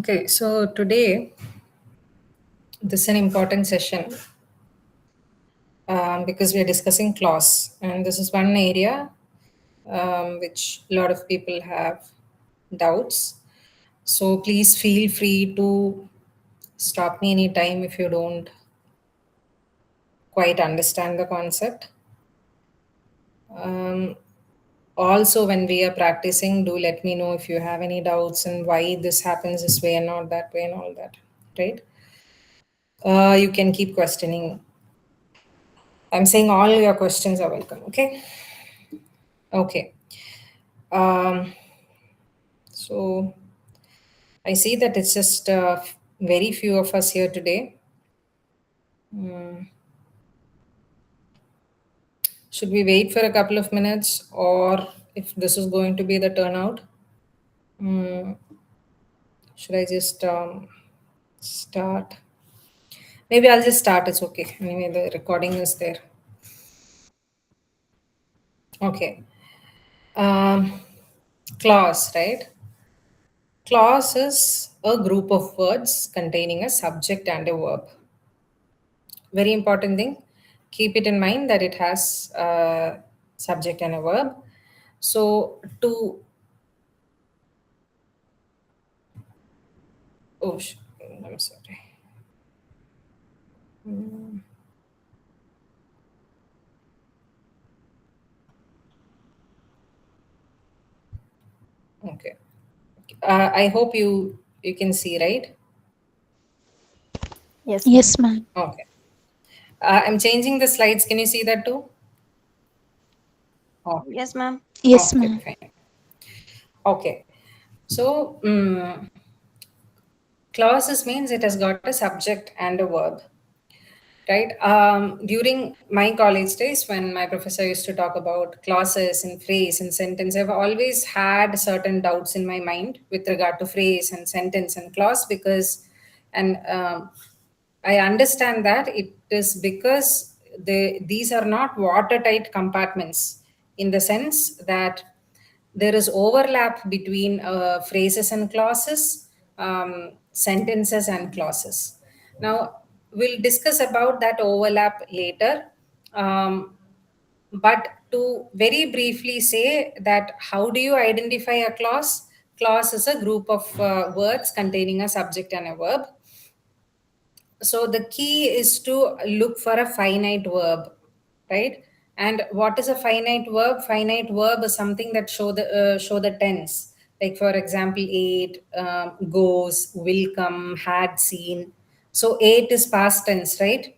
Okay, so today this is an important session because we are discussing clause, and this is one area which a lot of people have doubts. So please feel free to stop me anytime if you don't quite understand the concept. Um, Also, when we are practicing, do let me know if you have any doubts and why this happens this way and not that way and all that, right? You can keep questioning. I'm saying all your questions are welcome, okay? Okay. Um, so I see that it's just very few of us here today. Should we wait for a couple of minutes, or if this is going to be the turnout, should I just start? Maybe I'll just start. It's okay. Anyway, the recording is there. Okay. Um, clause, right? Clause is a group of words containing a subject and a verb. Very important thing. Keep it in mind that it has a subject and a verb. So to oh, I'm sorry. Okay. I hope you can see, right? Yes, ma'am. Yes, ma'am. Okay. I'm changing the slides. Can you see that too? Okay. Yes, ma'am. Yes, Okay. ma'am. Fine. Okay. So clauses means it has got a subject and a verb, right? During my college days, when my professor used to talk about clauses and phrase and sentence, I've always had certain doubts in my mind with regard to phrase and sentence and clause because, and I understand that it is because these are not watertight compartments in the sense that there is overlap between phrases and clauses, sentences and clauses. Now, we'll discuss about that overlap later. Um, but to very briefly say that how do you identify a clause? Clause is a group of words containing a subject and a verb. So the key is to look for a finite verb, right? And what is a finite verb? Finite verb is something that show the tense. Like for example, ate, goes, will come, had seen. So ate is past tense, right?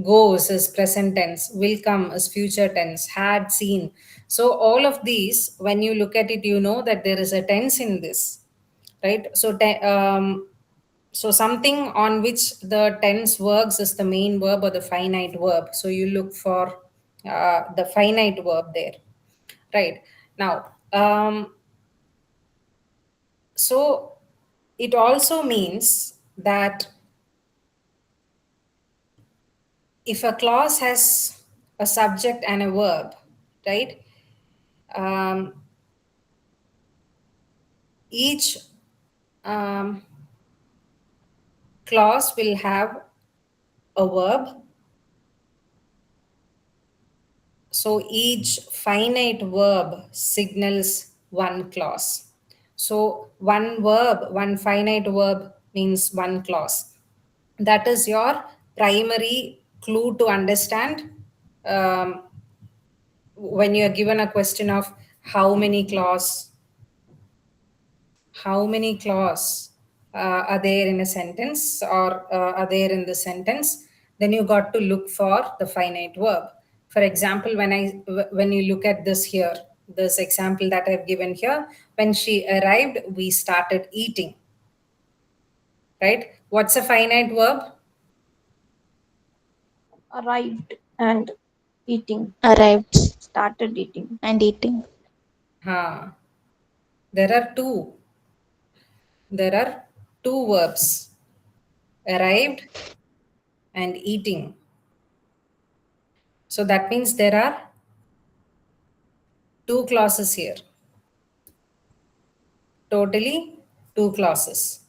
Goes is present tense, will come is future tense, had seen. So all of these, when you look at it, you know that there is a tense in this, right? So something on which the tense works is the main verb or the finite verb. So you look for the finite verb there, right? Now, so it also means that if a clause has a subject and a verb, right? Um, each um, clause will have a verb. So each finite verb signals one clause. So one verb, one finite verb means one clause. That is your primary clue to understand um, when you are given a question of how many clause, how many clause are there in a sentence or are there in the sentence, then you got to look for the finite verb. For example, when you look at this here, this example that I've given here, when she arrived we started eating, right? What's a finite verb? Arrived and eating. Arrived Started eating. and eating. Ha. There are two verbs, arrived and eating. So that means there are two clauses here, totally two clauses.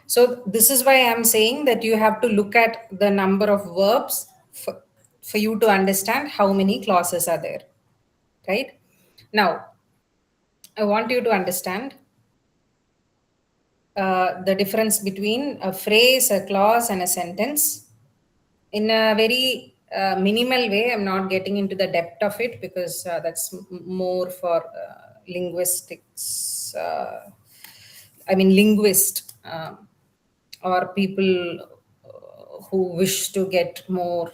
So this is why I'm saying that you have to look at the number of verbs for you to understand how many clauses are there, right? Now, I want you to understand the difference between a phrase, a clause, and a sentence in a very minimal way. I'm not getting into the depth of it because that's more for linguistics. I mean, linguist or people who wish to get more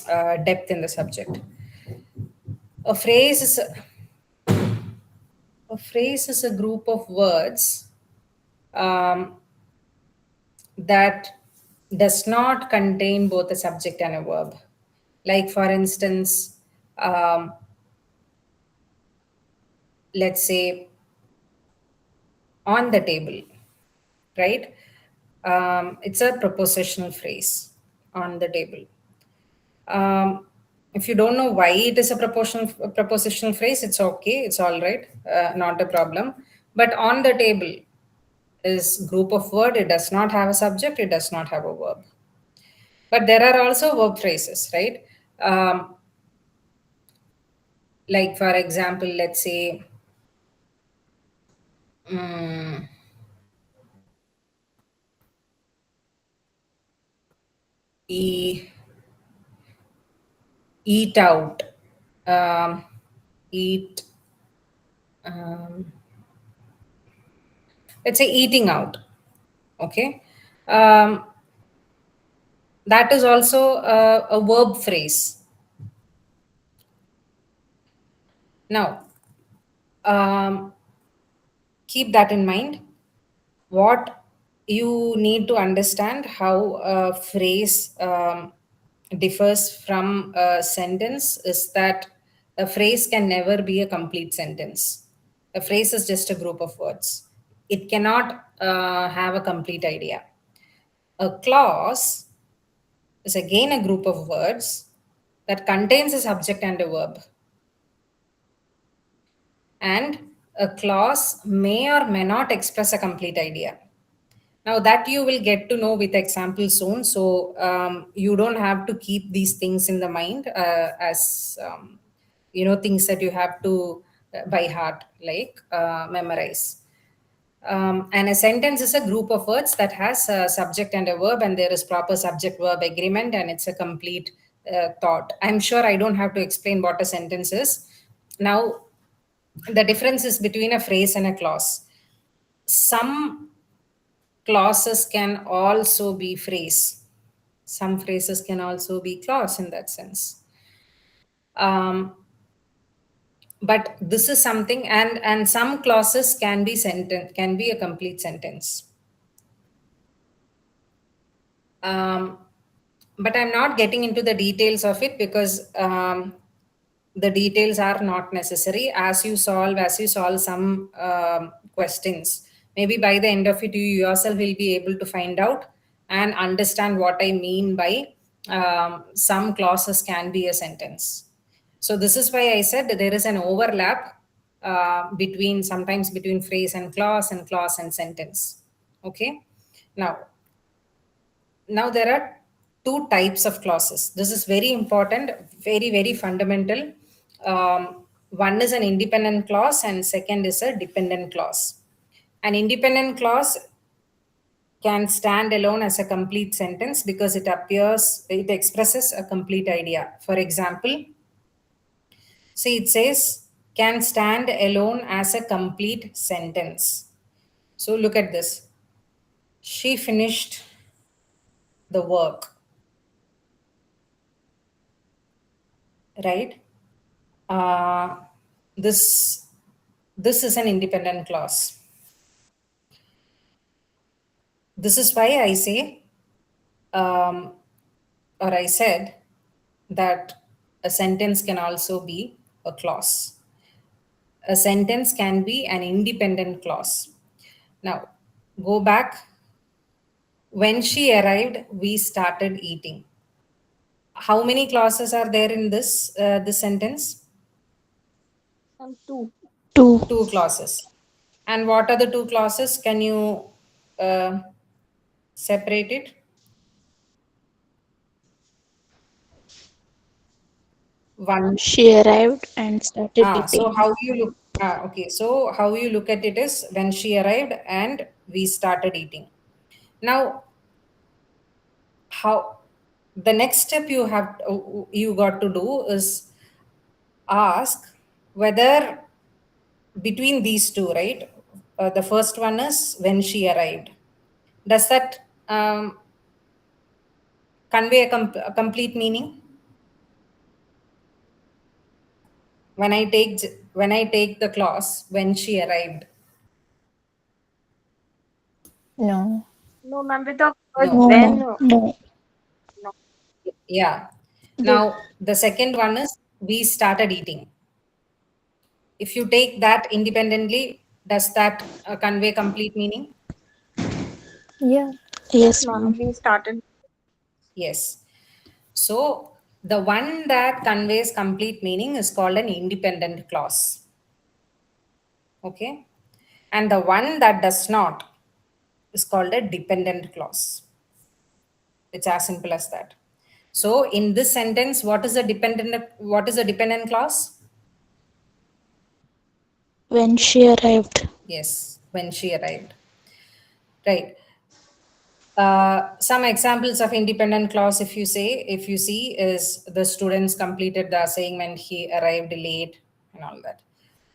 depth in the subject. A phrase is a phrase is a group of words um, that does not contain both a subject and a verb. Like, for instance, let's say on the table, right? It's a prepositional phrase, on the table. If you don't know why it is a prepositional phrase, it's okay, it's all right, not a problem. But on the table is group of word. It does not have a subject. It does not have a verb. But there are also verb phrases, right? Like, for example, let's say e- eat out, um, eat. Let's say eating out. Okay, um, that is also a verb phrase. Now, um, keep that in mind. What you need to understand how a phrase differs from a sentence is that a phrase can never be a complete sentence. A phrase is just a group of words. It cannot have a complete idea. A clause is again a group of words that contains a subject and a verb. And a clause may or may not express a complete idea. Now, that you will get to know with examples soon. So you don't have to keep these things in the mind as things that you have to by heart, like memorize. And a sentence is a group of words that has a subject and a verb, and there is proper subject verb agreement, and it's a complete thought. I'm sure I don't have to explain what a sentence is. Now, the difference is between a phrase and a clause. Some clauses can also be phrase. Some phrases can also be clause in that sense. But this is something, and some clauses can be sentence, can be a complete sentence. Um, but I'm not getting into the details of it because the details are not necessary. As you solve some questions, maybe by the end of it, you yourself will be able to find out and understand what I mean by some clauses can be a sentence. So this is why I said that there is an overlap between, sometimes between phrase and clause and sentence. Okay. Now there are two types of clauses. This is very important, very, very fundamental. One is an independent clause and second is a dependent clause. An independent clause can stand alone as a complete sentence because it expresses a complete idea. For example, see, it says can stand alone as a complete sentence. So look at this. She finished the work, right? uh, this this is an independent clause. This is why I say, um, or I said, that a sentence can also be a clause. A sentence can be an independent clause. Now, go back. When she arrived, we started eating. How many clauses are there in this sentence? Two. Two. Two clauses. And what are the two clauses? Can you separate it? One. She arrived and started So eating. how you look? Okay, so how you look at it is when she arrived and we started eating. Now, how the next step you got to do is ask whether between these two, right? The first one is when she arrived. Does that convey a complete meaning? When I take the clause when she arrived. No, No, ma'am, with the word No. no, when. ma'am. No. No. Yeah. This, Now the second one is we started eating. If you take that independently, does that convey complete meaning? yeah. Yes, Yes, ma'am. ma'am. We started. Yes. So the one that conveys complete meaning is called an independent clause. Okay. And the one that does not is called a dependent clause. It's as simple as that. So in this sentence, what is a dependent clause? When she arrived. Yes, when she arrived. Right. Some examples of independent clause, if you see, is the students completed the assignment, he arrived late, and all that.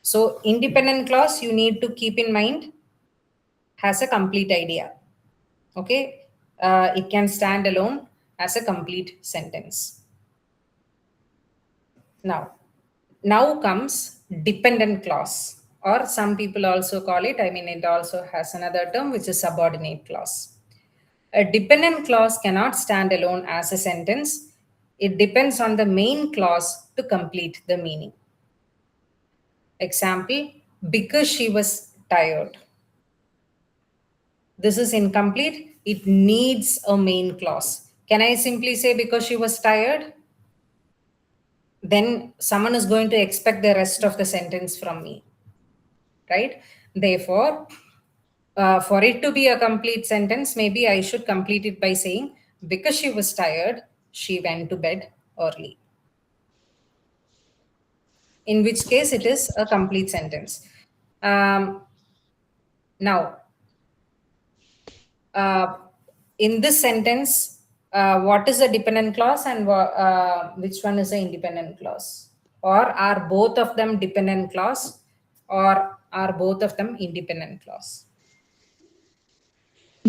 So, independent clause you need to keep in mind has a complete idea. Okay, it can stand alone as a complete sentence. Now comes dependent clause, or some people also call it. I mean, it also has another term which is subordinate clause. A dependent clause cannot stand alone as a sentence. It depends on the main clause to complete the meaning. Example, because she was tired. This is incomplete. It needs a main clause. Can I simply say because she was tired? Then someone is going to expect the rest of the sentence from me, right? Therefore, for it to be a complete sentence, maybe I should complete it by saying, because she was tired, she went to bed early. In which case, it is a complete sentence. Now, uh, in this sentence, what is a dependent clause and which one is an independent clause? Or are both of them dependent clause, or are both of them independent clause?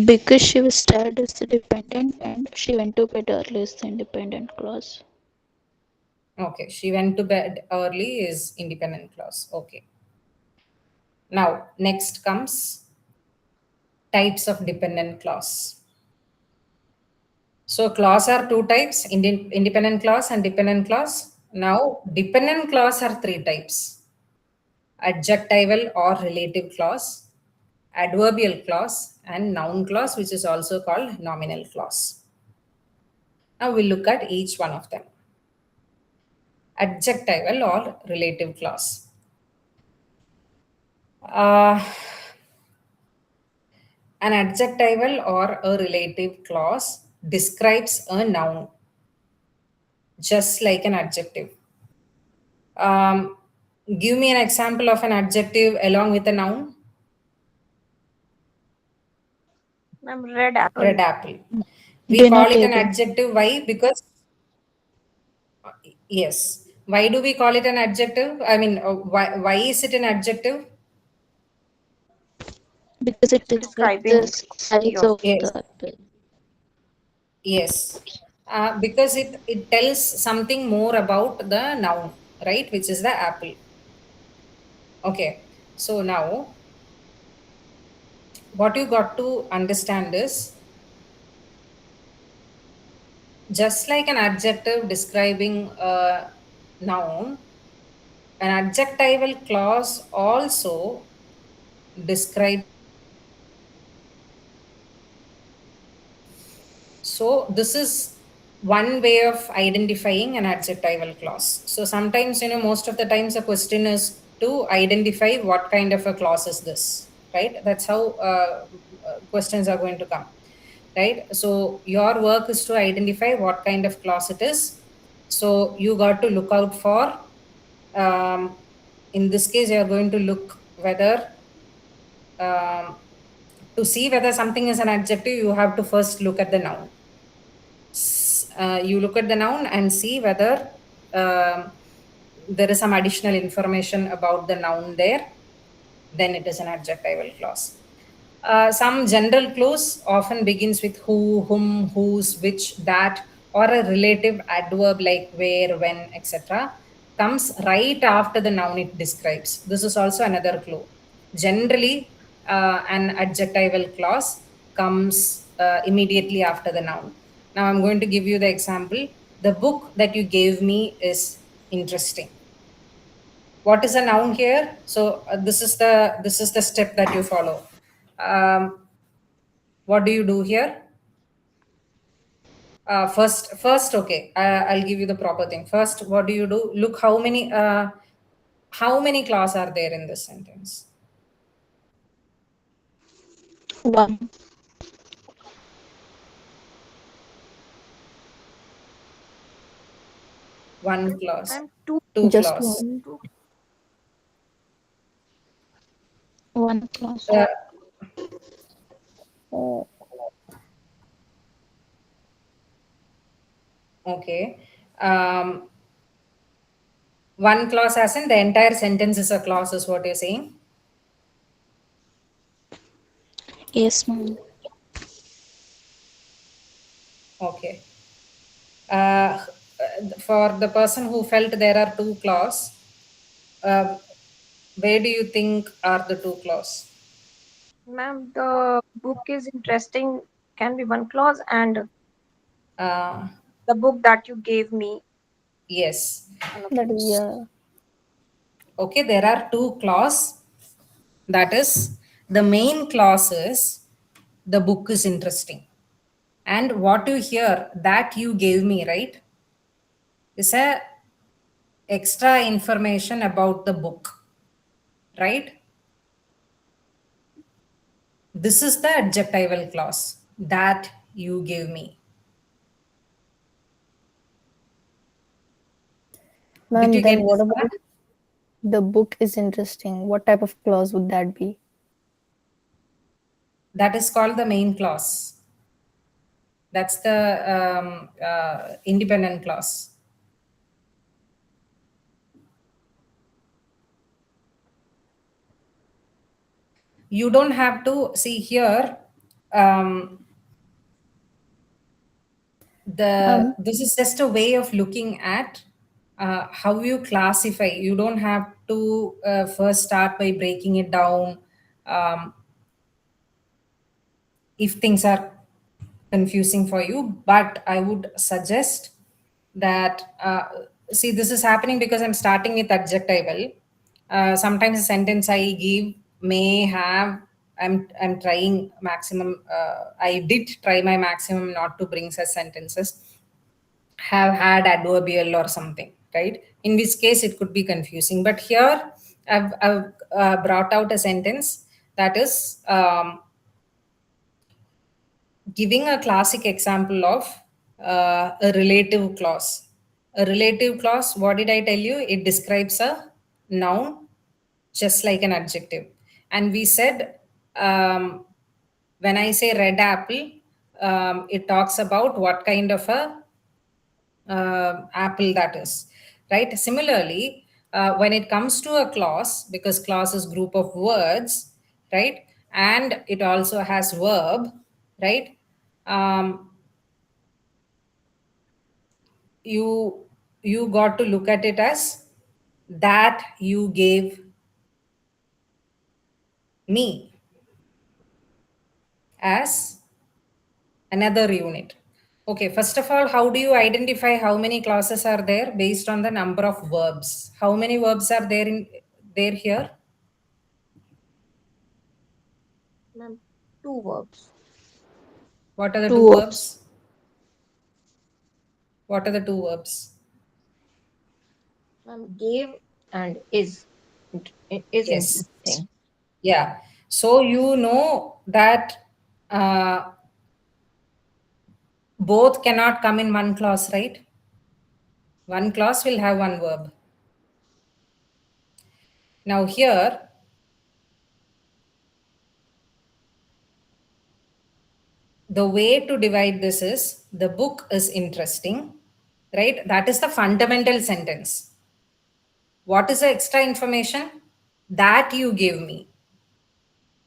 Because she was tired is the dependent and she went to bed early is the independent clause. Okay, she went to bed early is independent clause. Okay. Now, next comes types of dependent clause. So, clause are two types, independent clause and dependent clause. Now, dependent clause are three types: adjectival or relative clause, adverbial clause, and noun clause, which is also called nominal clause. Now, we'll look at each one of them. Adjectival or relative clause. Uh, An adjectival or a relative clause describes a noun, just like an adjective. Um, Give me an example of an adjective along with a noun. Ma'am, red apple. Red apple. We Dinner call it an table. adjective. Why? Because, yes. Why do we call it an adjective? I mean, why is it an adjective? Because it describes the Describing size your. of Yes. the apple. Yes. Because it tells something more about the noun, right? Which is the apple. Okay. So now, what you got to understand is, just like an adjective describing a noun, an adjectival clause also describes. So this is one way of identifying an adjectival clause. So sometimes, most of the times the question is to identify what kind of a clause is this. right? That's how questions are going to come, right? So your work is to identify what kind of clause it is. So you got to look out for, in this case, you are going to look whether, um, to see whether something is an adjective, you have to first look at the noun. You look at the noun and see whether um, there is some additional information about the noun there, then it is an adjectival clause. Some general clause often begins with who, whom, whose, which, that, or a relative adverb like where, when, etc. comes right after the noun it describes. This is also another clue. Generally, an adjectival clause comes immediately after the noun. Now I'm going to give you the example. The book that you gave me is interesting. What is a noun here? So this is the step that you follow. What do you do here? First, okay, I'll give you the proper thing. First, what do you do? Look how many clause are there in this sentence? One. One clause, I'm two. two Just clause. one. Two. One class. Uh, Oh. okay. One clause as in the entire sentence is a clause, is what you're saying? Yes, ma'am. Okay. For the person who felt there are two clause, uh, where do you think are the two clause? Ma'am, the book is interesting can be one clause, and Uh, the book that you gave me yes. another. That is, yeah. Okay, there are two clause. That is, the main clause is the book is interesting. And what you hear that you gave me, right, is a extra information about the book, right? This is the adjectival clause that you gave me. Did Ma'am, you then get what this part? about the book is interesting? What type of clause would that be? That is called the main clause. That's the independent clause. You don't have to see here. Um, this is just a way of looking at how you classify. You don't have to first start by breaking it down. Um, if things are confusing for you, but I would suggest that, see, this is happening because I'm starting with adjectival. Sometimes the sentence I give may have, I'm trying maximum, I did try my maximum not to bring such sentences, have had adverbial or something, right? In which case it could be confusing. But here I've brought out a sentence that is, giving a classic example of a relative clause. A relative clause, what did I tell you? It describes a noun just like an adjective. And we said, when I say red apple, it talks about what kind of a apple that is, right? Similarly, when it comes to a clause, because clause is group of words, right, and it also has verb, right, um, you got to look at it as that you gave me as another unit. Okay, first of all, how do you identify how many clauses are there? Based on the number of verbs. How many verbs are there here? Ma'am, two verbs. What are the Two two verbs. verbs? What are the two verbs? Ma'am, gave and is. It is Yes. interesting. Yeah. So you know that both cannot come in one clause, right? One clause will have one verb. Now here, the way to divide this is the book is interesting, right? That is the fundamental sentence. What is the extra information? That you give me.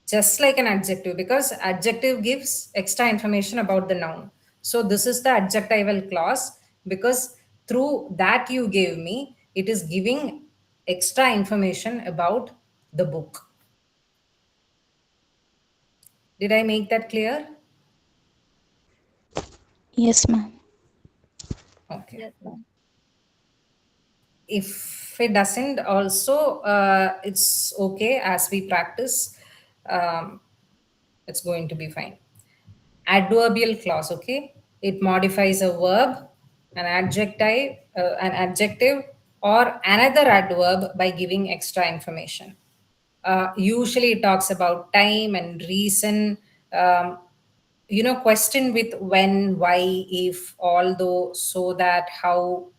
Just like an adjective, because adjective gives extra information about the noun. So this is the adjectival clause, because through that you gave me, it is giving extra information about the book. Did I make that clear? Yes, ma'am. Okay. Yes, ma'am. If it doesn't also, it's okay. As we practice, it's going to be fine. Adverbial clause, okay? It modifies a verb, an adjective, or another adverb by giving extra information. Usually it talks about time and reason, question with when, why, if, although, so that, how.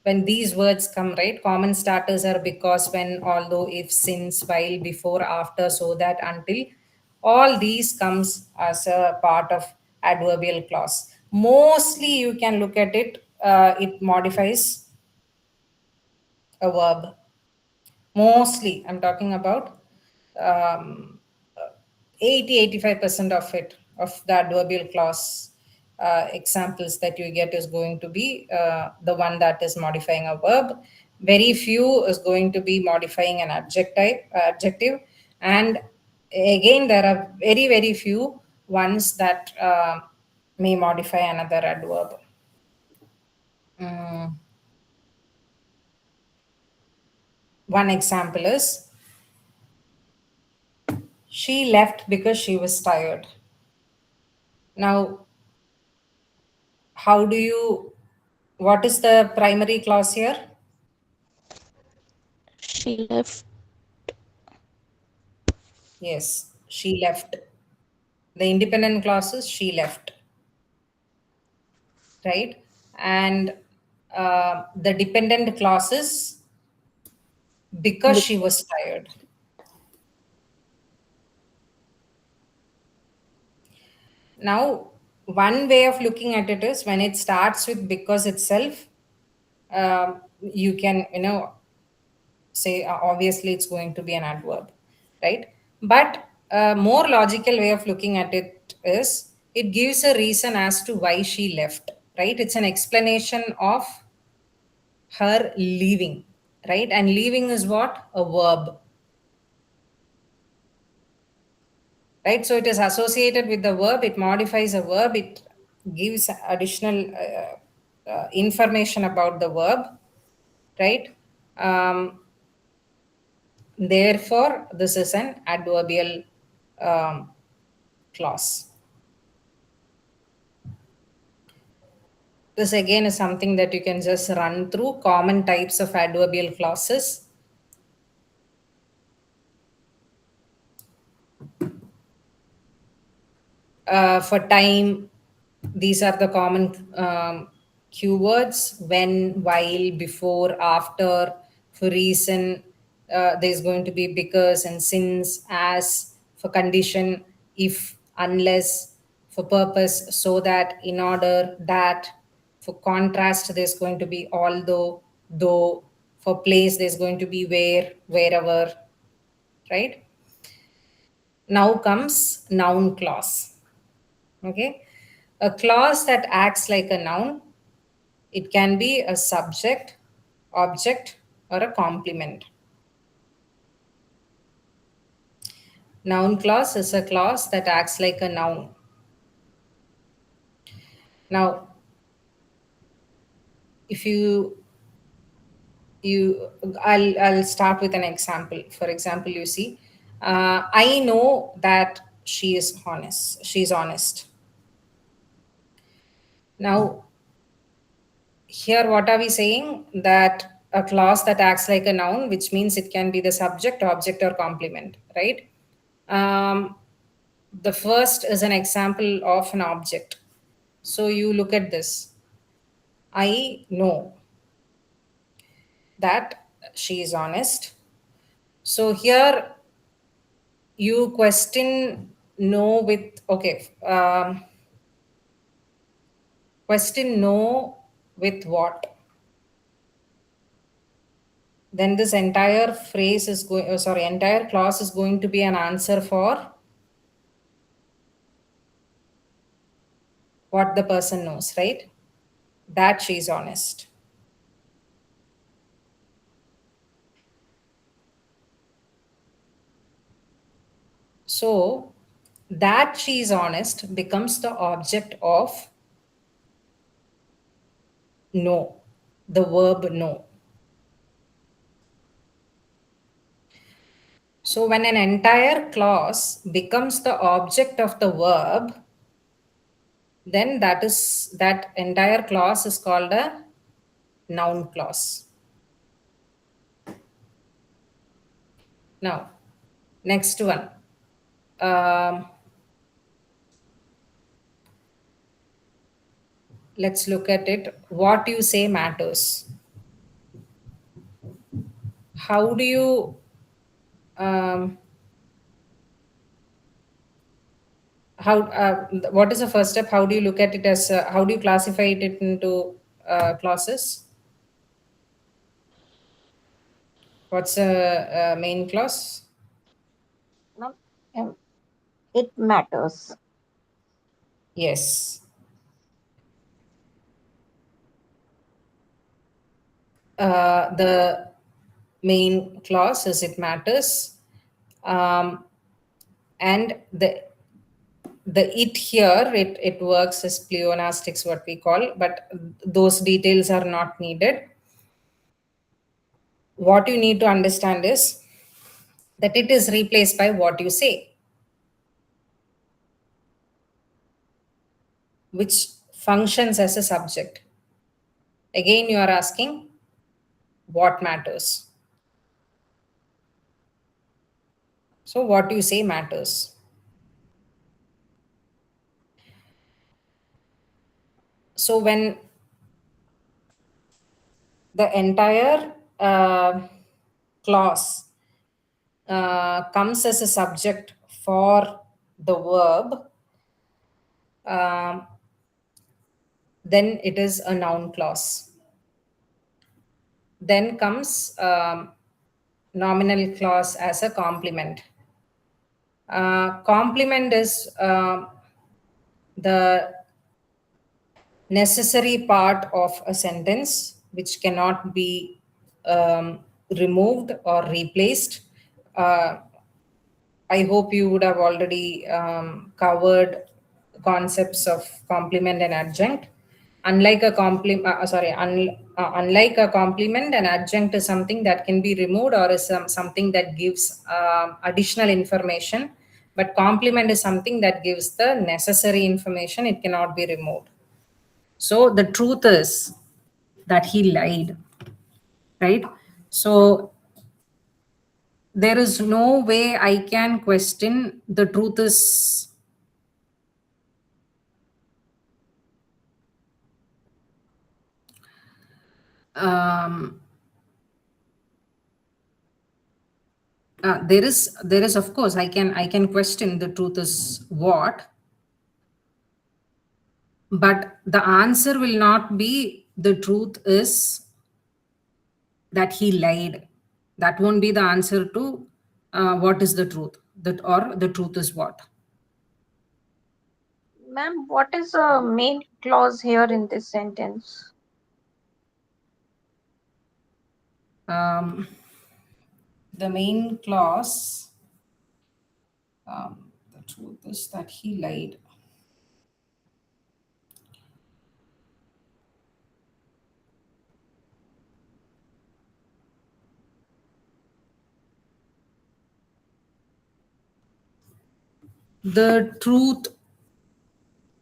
When these words come, right, common starters are because, when, although, if, since, while, before, after, so that, until. All these comes as a part of adverbial clause. Mostly you can look at it, it modifies a verb. Mostly I'm talking about, um, 80-85% of it, of the adverbial clause examples that you get is going to be the one that is modifying a verb. Very few is going to be modifying an adjective, and again there are very very few ones that may modify another adverb. One example is, she left because she was tired. Now, how do you, what is the primary clause here? She left. Yes, she left. The independent clause is she left, right? And the dependent clause is because Be- she was tired. Now, one way of looking at it is when it starts with because itself, you can, say obviously it's going to be an adverb, right? But a more logical way of looking at it is it gives a reason as to why she left, right? It's an explanation of her leaving, right? And leaving is what? A verb, right? So it is associated with the verb, it modifies a verb, it gives additional information about the verb, right? Therefore, this is an adverbial um, clause. This again is something that you can just run through common types of adverbial clauses. For time, these are the common keywords: when, while, before, after. For reason, there's going to be because and since. As, for condition, if, unless. For purpose, so that, in order, that. For contrast, there's going to be although, though. For place, there's going to be where, wherever, right? Now comes noun clause. Okay, a clause that acts like a noun. It can be a subject, object, or a complement. Noun clause is a clause that acts like a noun. Now, if you I'll start with an example. For example, you see, I know that she's honest. Now, here what are we saying? That a clause that acts like a noun, which means it can be the subject, object, or complement, right? The first is an example of an object. So you look at this. I know that she is honest. So here you question no with, okay, question no with what? Then this entire phrase is going, entire clause is going to be an answer for what the person knows, right? That she is honest. So that she is honest becomes the object of no, the verb no. So when an entire clause becomes the object of the verb, then that entire clause is called a noun clause. Now, next one. Let's look at it. What you say matters. How do you what is the first step? How do you look at it as how do you classify it into clauses? What's a main clause? Ma'am, it matters. Yes. The main clause is it matters, and the it here, it works as pleonastics, what we call, but those details are not needed. What you need to understand is that it is replaced by what you say, which functions as a subject. Again, you are asking what matters. So what you say matters. So when the entire clause comes as a subject for the verb, then it is a noun clause. Then comes nominal clause as a complement. Complement is the necessary part of a sentence which cannot be removed or replaced. I hope you would have already covered concepts of complement and adjunct. Unlike a unlike a complement, an adjunct is something that can be removed or is something that gives additional information. But complement is something that gives the necessary information. It cannot be removed. So the truth is that he lied, right? So there is no way I can question the truth is there is, of course, I can question the truth is what, but the answer will not be the truth is that he lied. That won't be the answer to what is the truth, that or the truth is what. Ma'am, what is the main clause here in this sentence? The main clause, the truth is that he lied. The truth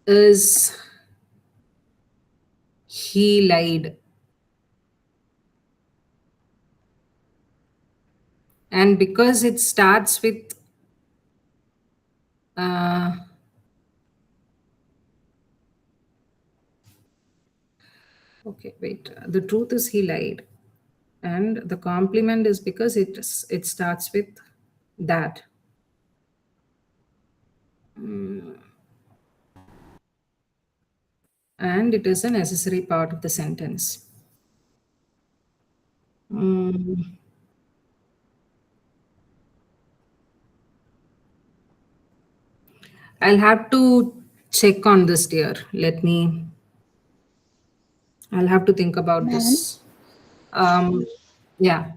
is he lied. And because it starts with Uh, okay, wait. The truth is he lied, and the compliment is because it starts with that. And it is a necessary part of the sentence. I'll have to check on this, dear. I'll have to think about Ma'am? this. Yeah.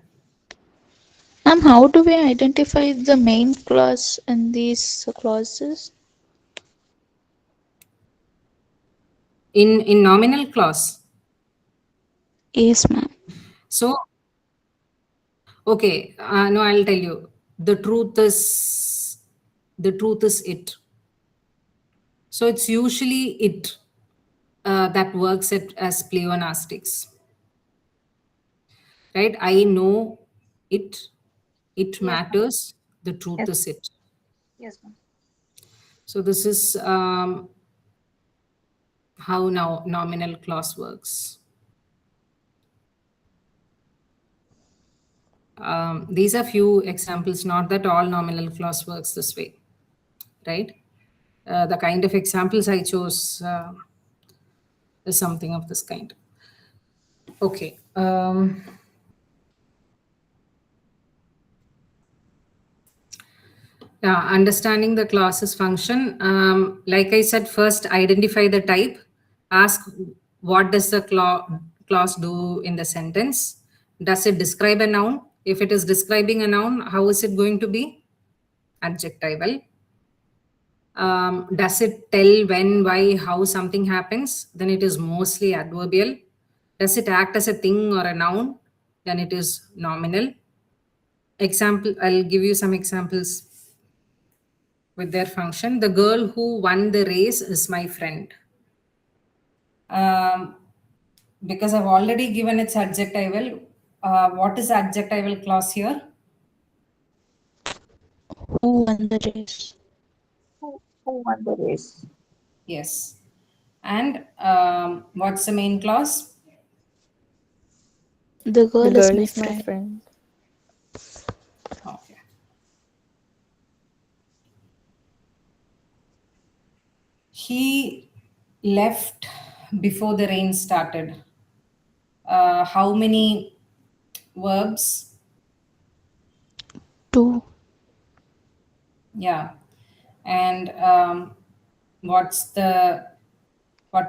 Ma'am, how do we identify the main clause in these clauses? In nominal clause. Yes, ma'am. So, okay, no, I'll tell you. The truth is it. So it's usually it that works as pleonastics, right? I know it. It Yes, ma'am. matters. The truth Yes, is it. yes, ma'am. So this is how now nominal clause works. These are few examples, not that all nominal clause works this way, right? The kind of examples I chose is something of this kind. Okay. Yeah, understanding the clauses function. Like I said, first identify the type. Ask what does the clause do in the sentence? Does it describe a noun? If it is describing a noun, how is it going to be? Adjectival. Does it tell when, why, how something happens? Then it is mostly adverbial. Does it act as a thing or a noun? Then it is nominal. Example, I'll give you some examples with their function. The girl who won the race is my friend. Because I've already given its adjectival. What is adjectival clause here? Who won the race? Who won the race? Yes. And what's the main clause? The The girl is girl my is my friend. friend. Okay. He left before the rain started. How many verbs? 2. Yeah. And what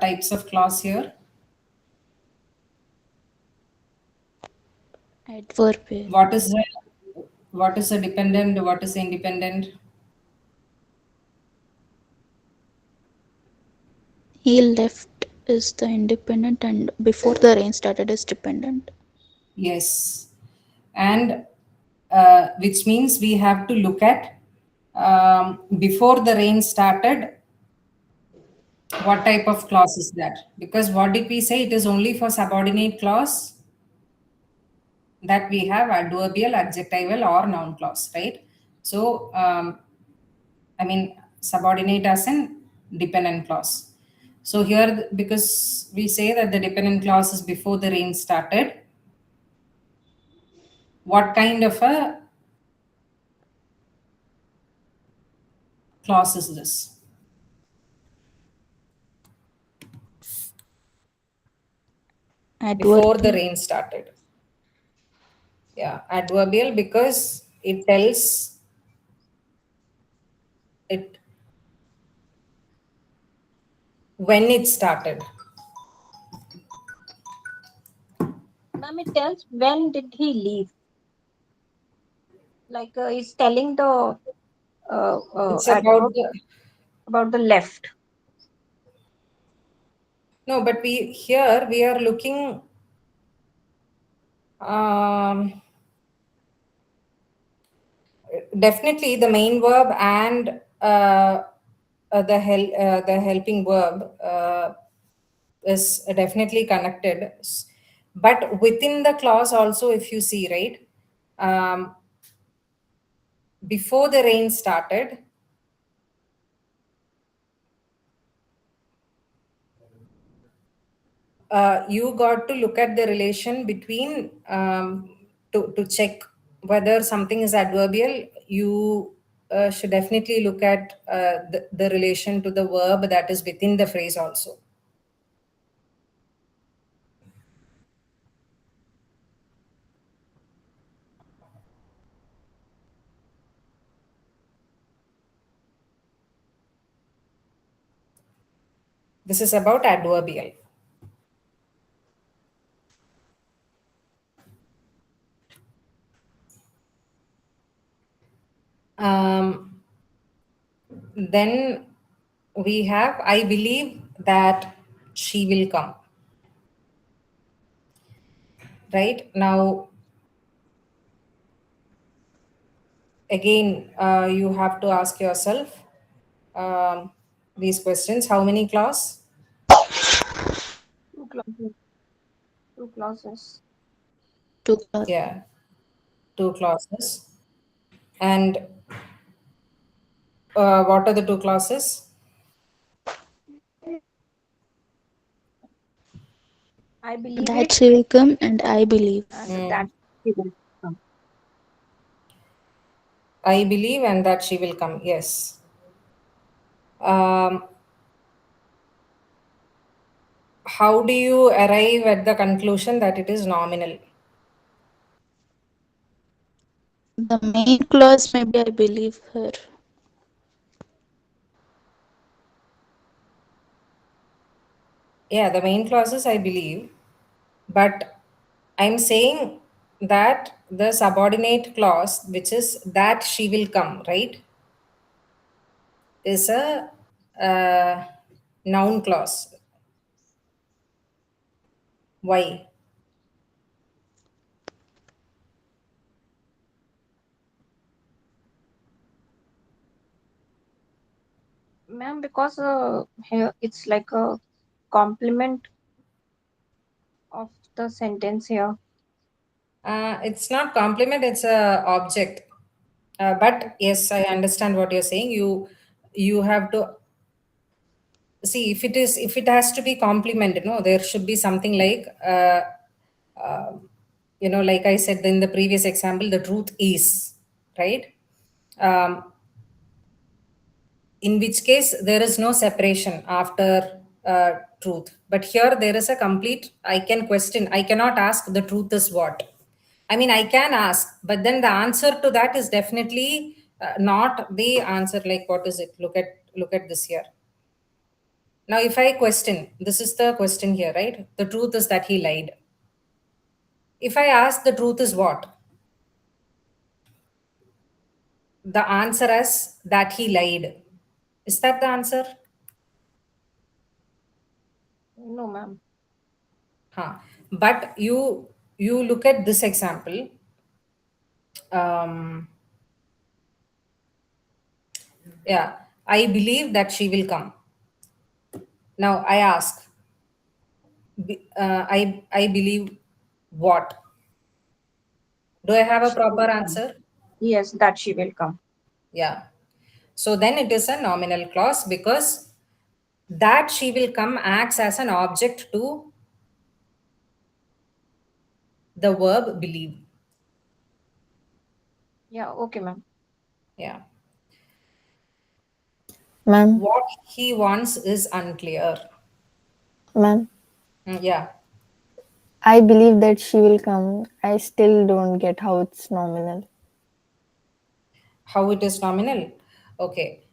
types of clause here? Adverbial. What is the dependent? What is the independent? He left is the independent and before the rain started is dependent. Yes. And which means we have to look at before the rain started, what type of clause is that? Because what did we say? It is only for subordinate clause that we have adverbial, adjectival, or noun clause, right? So, I mean, subordinate as in dependent clause. So here, because we say that the dependent clause is before the rain started, what kind of a clause is this? Before the Adverbial. rain started. Yeah, adverbial because it tells it when it started. Ma'am, it tells when did he leave. Like he's telling the It's adverb about the about the left. no, but we are looking um, definitely the main verb and the helping verb is definitely connected. But within the clause also, if you see, right, before the rain started, you got to look at the relation between to check whether something is adverbial. You should definitely look at the relation to the verb that is within the phrase also. This is about adverbial. Then we have, I believe that she will come. Right now, again, you have to ask yourself these questions. How many clause? Two clauses. Two clauses. Two clauses. Yeah, two clauses. And what are the two clauses? I believe That it she will come and I believe. and that she will come. I believe and that she will come. Yes. How do you arrive at the conclusion that it is nominal? The main clause maybe I believe her. Yeah, the main clauses I believe, but I'm saying that the subordinate clause, which is that she will come, right, is a noun clause. Why? Ma'am, because here it's like a complement of the sentence here. It's not complement, it's a object. But yes, I understand what you're saying. You have to see if it has to be complement, there should be something like like I said in the previous example, the truth is, right? um, in which case there is no separation after truth, but here there is a complete. I can question, I cannot ask the truth is what. I mean, I can ask, but then the answer to that is definitely not the answer. Like, what is it? Look at this here. Now, if I question, this is the question here, right? The truth is that he lied. If I ask the truth is what? The answer is that he lied. Is that the answer? No, ma'am. Huh. But you look at this example. Um, yeah, I believe that she will come. Now I ask, I believe what? Do I have a She will proper come. answer? Yes, that she will come. Yeah. So then it is a nominal clause because that she will come acts as an object to the verb believe. Yeah, okay, ma'am. Yeah. Ma'am, What he wants is unclear. ma'am, Yeah. I believe that she will come. I still don't get how it's nominal. How it is nominal? Okay.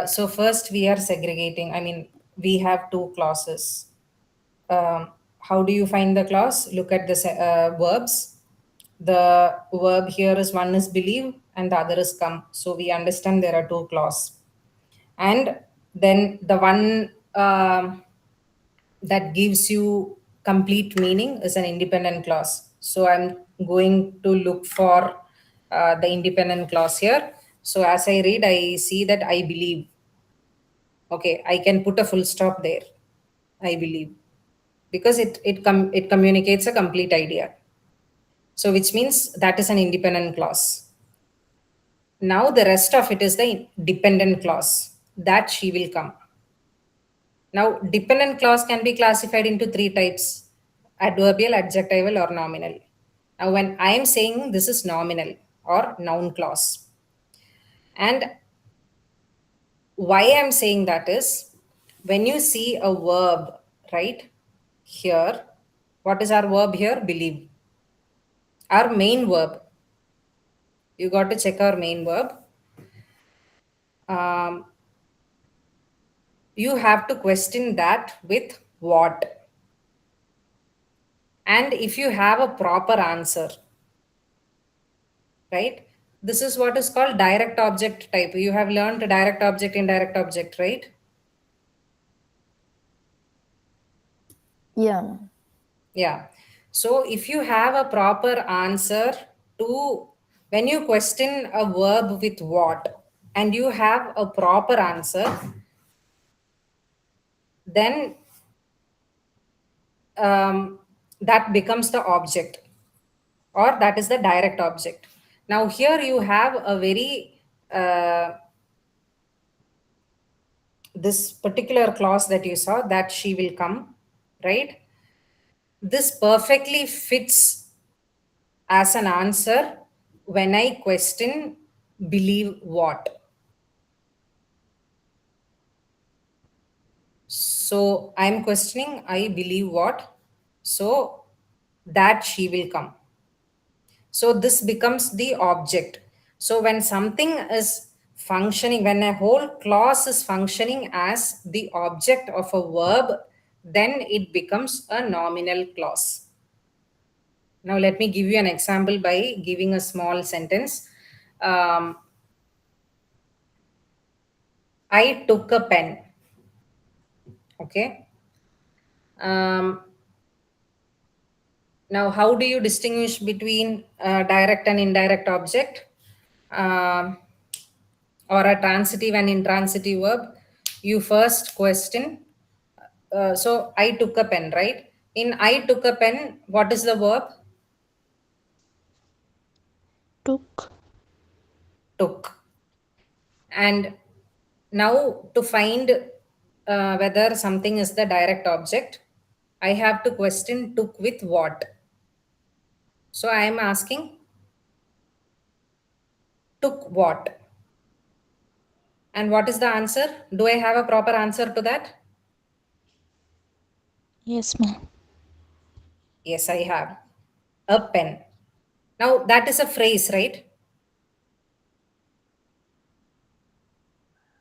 So first we are segregating. I mean, we have two clauses. How do you find the clause? Look at the verbs. The verb here is, one is believe and the other is come. So we understand there are two clauses. And then the one that gives you complete meaning is an independent clause. So I'm going to look for the independent clause here. So as I read, I see that I believe. Okay, I can put a full stop there. I believe, because it communicates a complete idea. So which means that is an independent clause. Now the rest of it is the dependent clause, that she will come. Now, dependent clause can be classified into three types: adverbial, adjectival, or nominal. Now, when I am saying this is nominal or noun clause, and why I'm saying that is when you see a verb, right here, what is our verb here? Believe. Our main verb. You got to check our main verb. Um, you have to question that with what. And if you have a proper answer, right? This is what is called direct object type. You have learned direct object, indirect object, right? Yeah, ma'am. Yeah. So if you have a proper answer to when you question a verb with what and you have a proper answer, then that becomes the object or that is the direct object. Now, here you have a very this particular clause that you saw that she will come, right? This perfectly fits as an answer when I question believe what. So I'm questioning I believe what, so that she will come. So this becomes the object. So when something is functioning, when a whole clause is functioning as the object of a verb, then it becomes a nominal clause. Now let me give you an example by giving a small sentence. I took a pen. Okay. Now, how do you distinguish between direct and indirect object, um, or a transitive and intransitive verb? You first question. So, I took a pen, right? In I took a pen, what is the verb? Took. Took. And now, to find whether something is the direct object, I have to question took with what. So, I am asking took what? And what is the answer? Do I have a proper answer to that? Yes, ma'am. Yes, I have. A pen. Now, that is a phrase, right?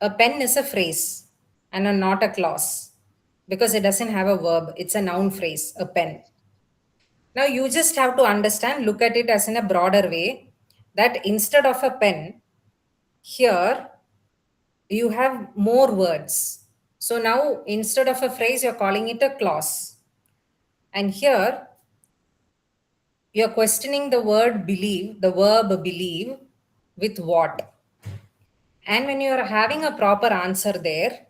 A pen is a phrase and not a clause because it doesn't have a verb. It's a noun phrase, a pen. Now, you just have to understand, look at it as in a broader way that instead of a pen, here you have more words. So now, instead of a phrase, you're calling it a clause. And here, you're questioning the word believe, the verb believe, with what? And when you are having a proper answer there,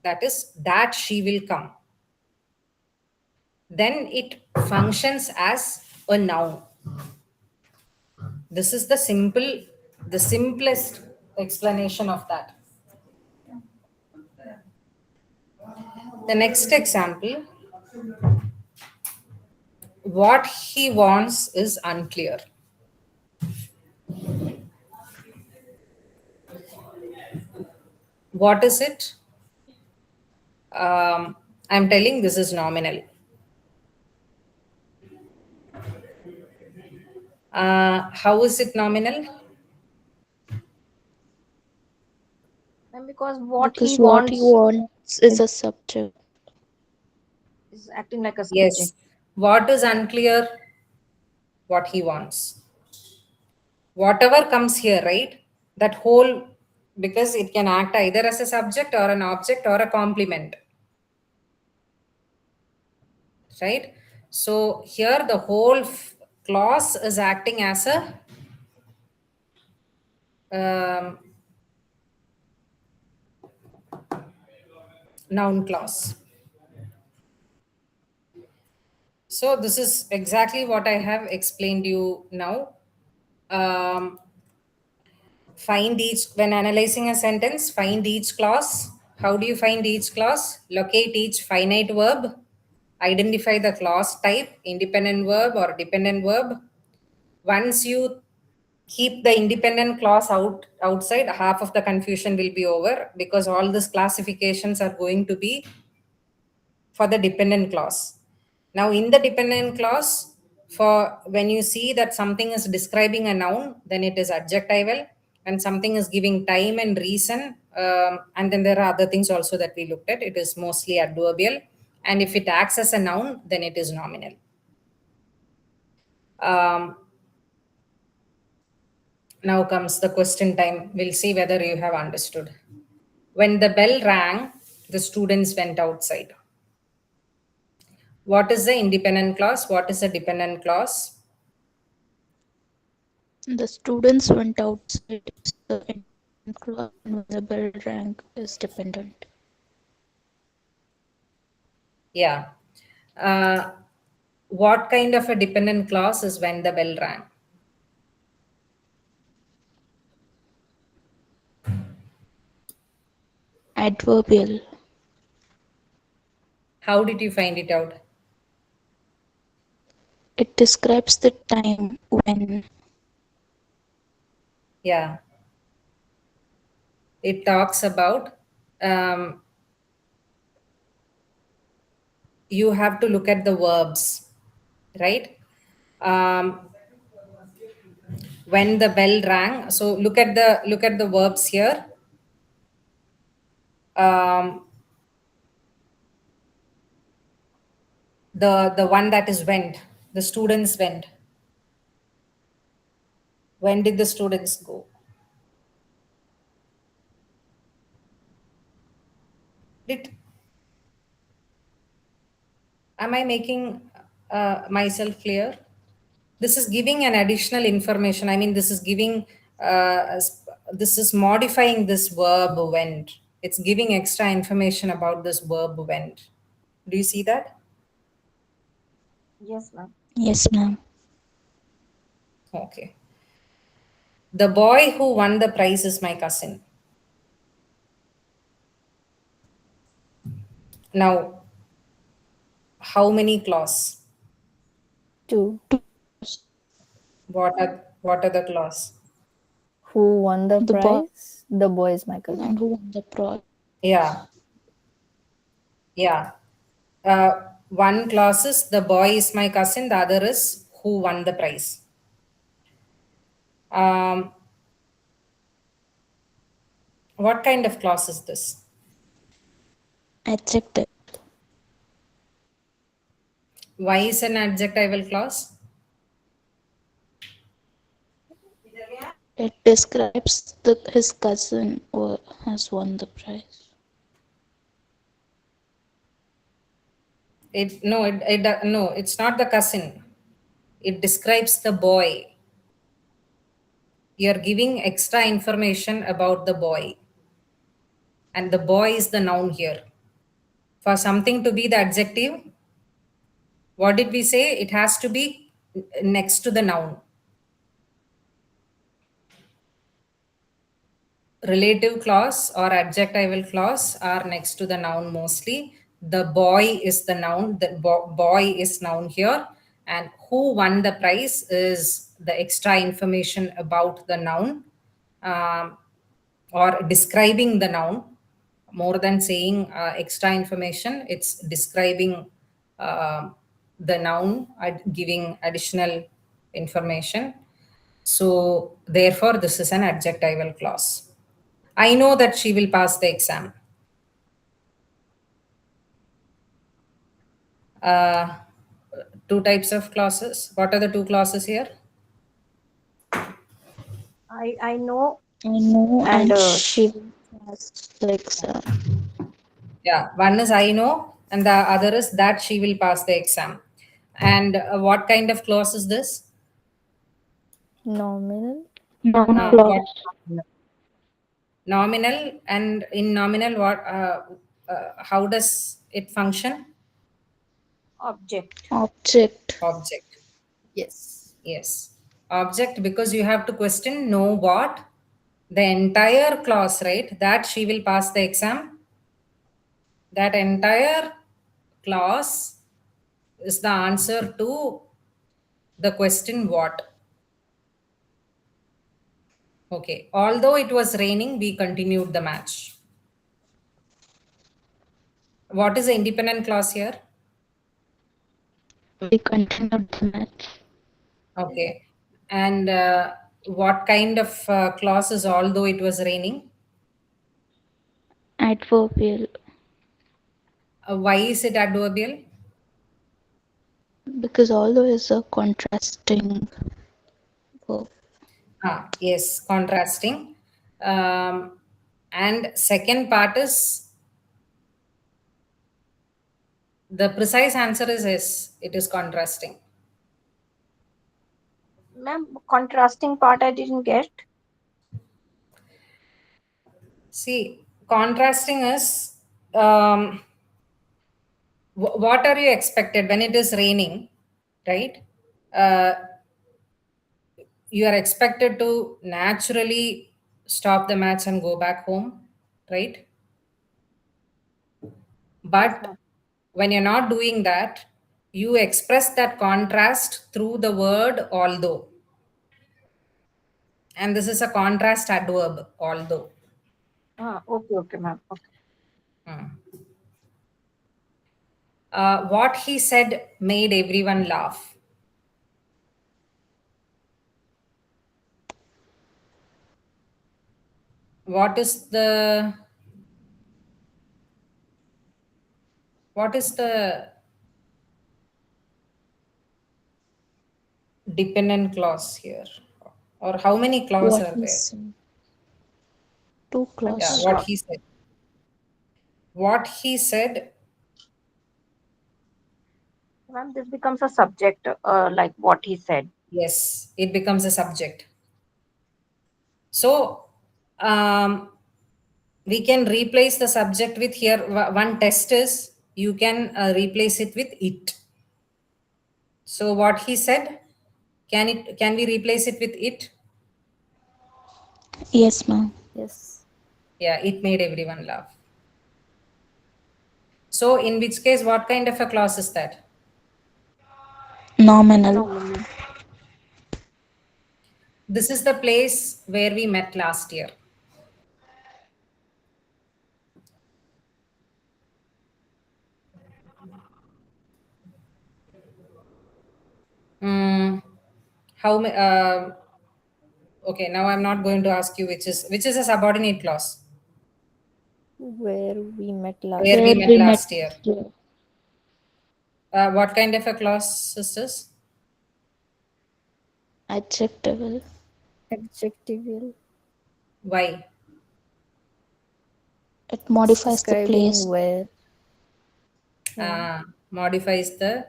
that is that she will come, then it functions as a noun. This is the simplest explanation of that. The next example, what he wants is unclear. What is it? I'm telling this is nominal. How is it nominal? And because what Because he what he wants wants is a subject. is acting like a Yes. subject. What is unclear? What he wants. Whatever comes here, right? That whole, because it can act either as a subject or an object or a complement, right? So here the whole clause is acting as a noun clause. So this is exactly what I have explained you now. Find each, when analyzing a sentence, find each clause, How do you find each clause? Locate each finite verb, identify the clause type, independent verb or dependent verb. Once you keep the independent clause outside, half of the confusion will be over, because all these classifications are going to be for the dependent clause. Now, in the dependent clause, for when you see that something is describing a noun, then it is adjectival, and something is giving time and reason, and then there are other things also that we looked at. It is mostly adverbial, and if it acts as a noun, then it is nominal. Now comes the question time. We'll see whether you have understood. When the bell rang, the students went outside. What is the independent clause? What is the dependent clause? The students went outside. The independent clause, and when the bell rang is dependent. Yeah. What kind of a dependent clause is when the bell rang? Adverbial. How did you find it out? It describes the time when. Yeah. It talks about, you have to look at the verbs, right? When the bell rang, so look at the verbs here. The one that is went, the students went. When did the students go? Am I making myself clear? This is giving an additional information. I mean, this is giving, this is modifying this verb went. It's giving extra information about this verb went. Do you see that? Yes, ma'am. Yes, ma'am. Okay. The boy who won the prize is my cousin. Now, how many clause? 2. What are the clause? Who won the The boy. prize? The boy is my cousin. And who won the prize? Yeah. Yeah. One clause is the boy is my cousin, the other is who won the prize. What kind of clause is this? Adjective. Why is an adjectival clause? It describes his cousin who has won the prize. No, it's not the cousin. It describes the boy. You're giving extra information about the boy. And the boy is the noun here. For something to be the adjective, what did we say? It has to be next to the noun. Relative clause or adjectival clause are next to the noun mostly. The boy is the noun. The boy is noun here. And who won the prize is the extra information about the noun, or describing the noun. More than saying extra information, it's describing the noun, giving additional information. So therefore, this is an adjectival clause. I know that she will pass the exam. Two types of clauses. What are the two clauses here? I know. I know, And, and she will pass the exam. Yeah, one is I know, and the other is that she will pass the exam. And what kind of clause is this? Nominal. Noun What? clause. Nominal. And in nominal, what? How does it function? Object. Object. Object. Yes. Yes. Object, because you have to question know what? The entire clause, right? That she will pass the exam. That entire clause is the answer to the question what. Okay. Although it was raining, we continued the match. What is the independent clause here? We continued the match. Okay. And what kind of clause is although it was raining? Adverbial, Why is it adverbial? because although is a contrasting verb. Yes, contrasting. And second part is the precise answer is yes, it is contrasting. Ma'am, contrasting part I didn't get. See, contrasting is what are you expected when it is raining, right? Uh, you are expected to naturally stop the match and go back home, right? But when you're not doing that, you express that contrast through the word although. And this is a contrast adverb, although. Okay, ma'am. Okay. What he said made everyone laugh. What is the dependent clause here? Or how many clauses What are there? is two Yeah, clause? what he said. What he said, Ma'am, this becomes a subject, like what he said. yes, it becomes a subject. So we can replace the subject with here. One test is you can replace it with it. So what he said, can we replace it with it? Yes, ma'am. Yes. Yeah, it made everyone laugh. So in which case, what kind of a clause is that? Nominal. Nominal. This is the place where we met last year. Mm, how okay, now I'm not going to ask you which is a subordinate clause. Where we met last. Where we Where met we met last year. last year. What kind of a clause is this? Adjectival. Adjectival. Why? It modifies the Describing place. where. Modifies the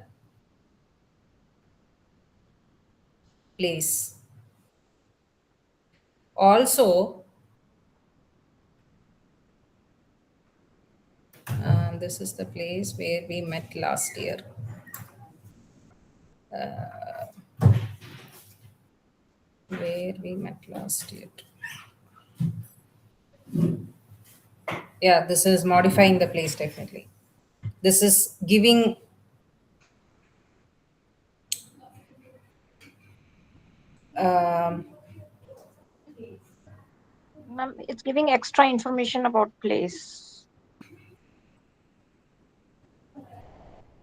place. Also, this is the place where we met last year. Where we met last year. Yeah, this is modifying the place definitely. This is giving um, Ma'am, it's giving extra information about place.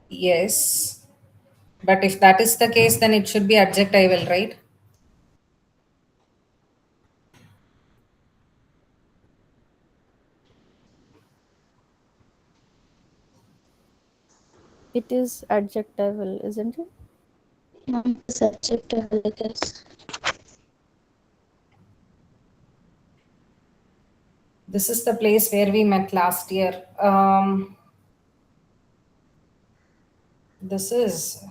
yes. But if that is the case, then it should be adjectival, right? It is adjectival, isn't it? Ma'am, it's adjectival, I guess. This is the place where we met last year. This is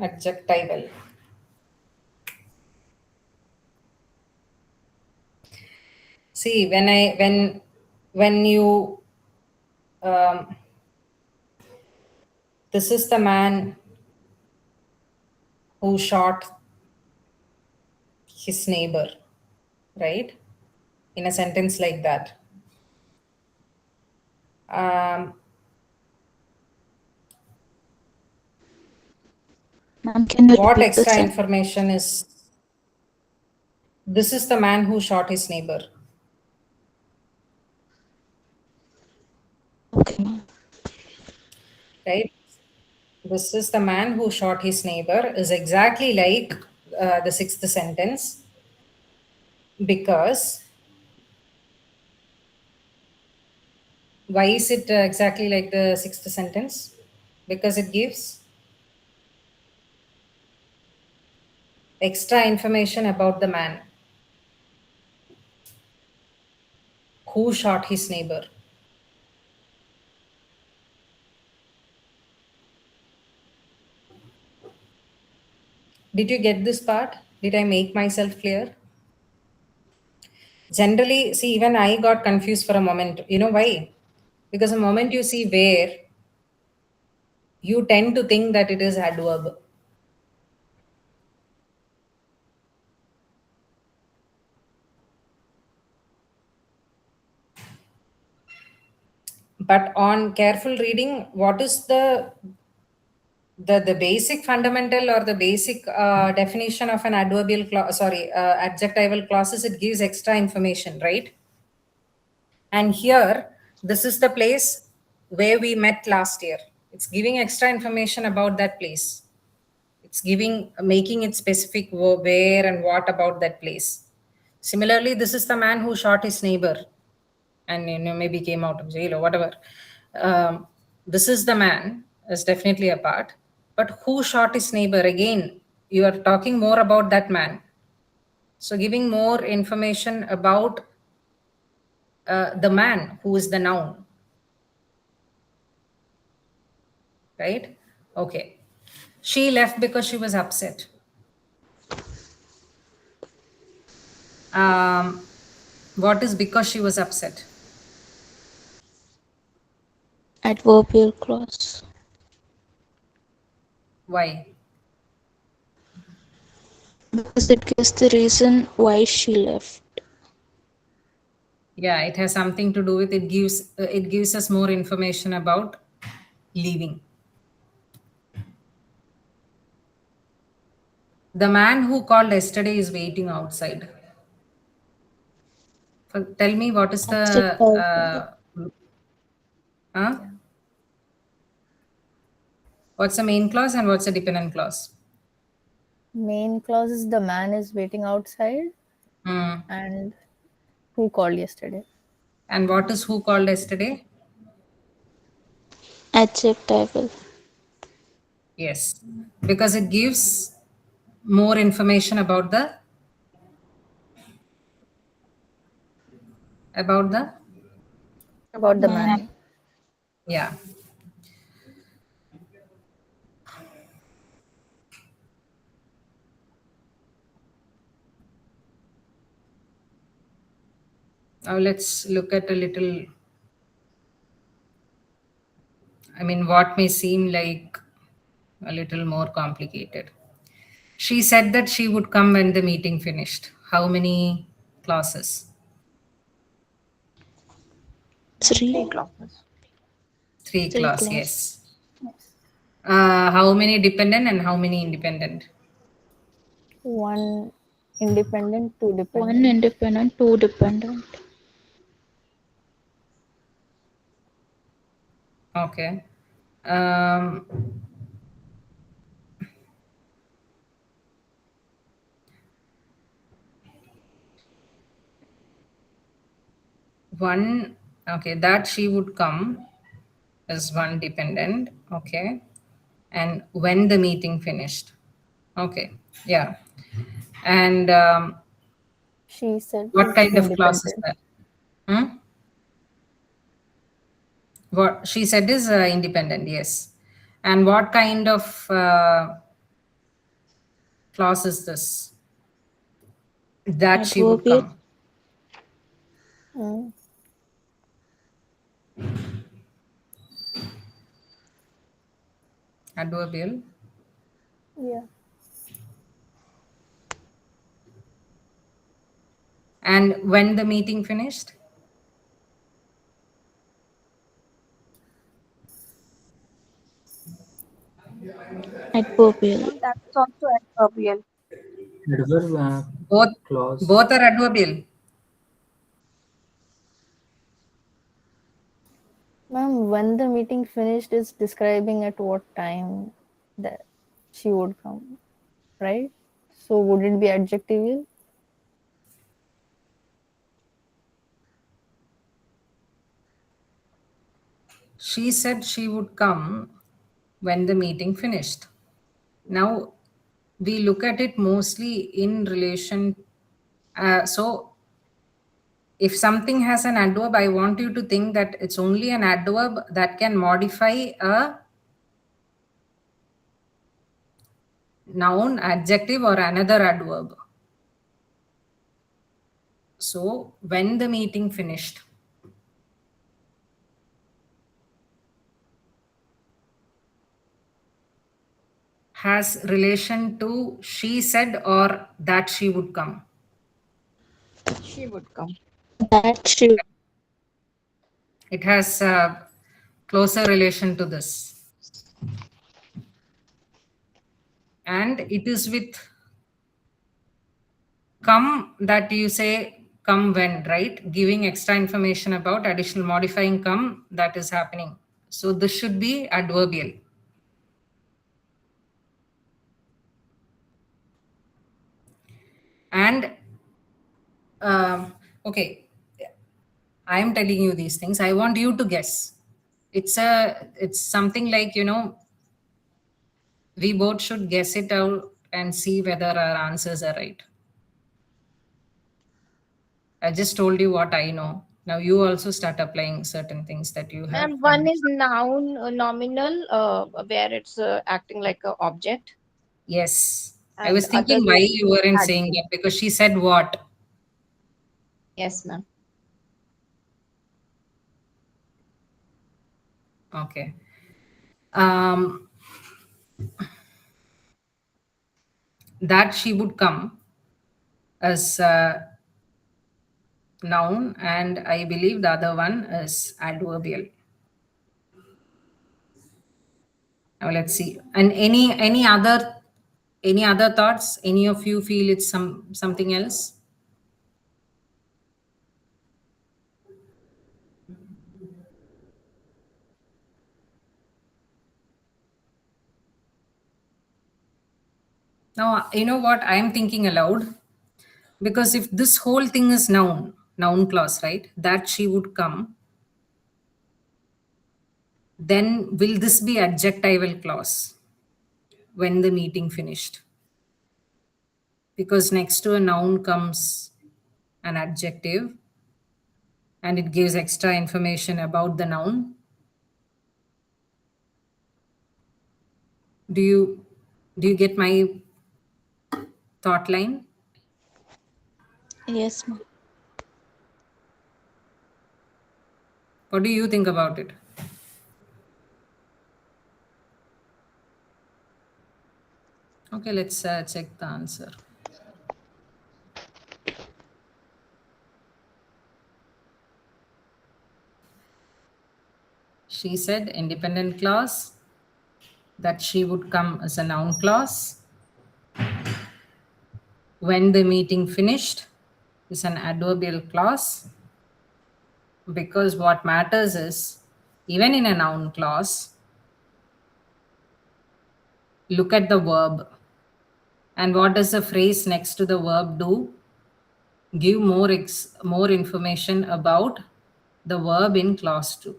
adjectival. See, when you this is the man who shot his neighbor, right? In a sentence like that. Um, Ma'am, can you What repeat the extra sentence? information is? This is the man who shot his neighbor. Okay, ma'am. Right? This is the man who shot his neighbor is exactly like the sixth sentence, because why is it exactly like the sixth sentence? Because it gives extra information about the man who shot his neighbor. Did you get this part? Did I make myself clear? Generally, see, even I got confused for a moment. You know why? Because the moment you see where, you tend to think that it is adverb. But on careful reading, what is the basic fundamental or the basic definition of an adverbial clause, adjectival clauses? It gives extra information, right? And here, this is the place where we met last year. It's giving extra information about that place. It's making it specific where and what about that place. Similarly, this is the man who shot his neighbor and maybe came out of jail or whatever. This is the man is definitely a part, but who shot his neighbor? Again, you are talking more about that man. So giving more information about the man who is the noun, right? Okay. She left because she was upset. What is because she was upset? Adverbial clause. Why? Because it gives the reason why she left. Yeah, it has something to do with it gives us more information about leaving. The man who called yesterday is waiting outside. Tell me what is the what's the main clause and what's the dependent clause? Main clause is the man is waiting outside, and who called yesterday. And what is who called yesterday? Adjectival. Yes, because it gives more information about the About the man. yeah. Now let's look at a little, what may seem like a little more complicated. She said that she would come when the meeting finished. How many clauses? 3 3. clauses. Three 3 clause, clause. yes. How many dependent and how many independent? 1 independent, 2 dependent. 1 independent, 2 dependent. Okay. One, okay, that she would come is one dependent, okay. And when the meeting finished, okay, yeah. And She said what is kind of clause is independent. that? What she said is independent, yes. And what kind of clause is this? That she would Adverbial. come. Mm. Adverbial. Yeah. And when the meeting finished? Adverbial. Ma'am, that's also adverbial. Adverb Both clause. both are adverbial. Ma'am, when the meeting finished is describing at what time that she would come, right? So would it be adjectival? She said she would come when the meeting finished. Now, we look at it mostly in relation. So, if something has an adverb, I want you to think that it's only an adverb that can modify a noun, adjective, or another adverb. So, when the meeting finished. Has relation to she said or that she would come. She would come. That she It has a closer relation to this. And it is with come that you say come when, right? Giving extra information about additional modifying come that is happening. So this should be adverbial. And okay, I am telling you these things. I want you to guess. It's something like, we both should guess it out and see whether our answers are right. I just told you what I know. Now you also start applying certain things that you have. Ma'am, one is noun nominal, where it's acting like a object, Yes. I and was other thinking why is you weren't saying adjective. that because she said what? Yes, ma'am. Okay. Um, that she would come as a noun, and I believe the other one is adverbial. Now let's see. And any other thoughts? Any of you feel it's something else? Now you know what I am thinking aloud. Because if this whole thing is noun clause, right? That she would come, then will this be adjectival clause when the meeting finished? Because next to a noun comes an adjective and it gives extra information about the noun. Do you get my thought line? yes, ma'am. What do you think about it? Okay, let's check the answer. She said independent clause, that she would come as a noun clause. When the meeting finished is an adverbial clause, because what matters is, even in a noun clause, look at the verb. And what does the phrase next to the verb do? Give more information about the verb in clause 2,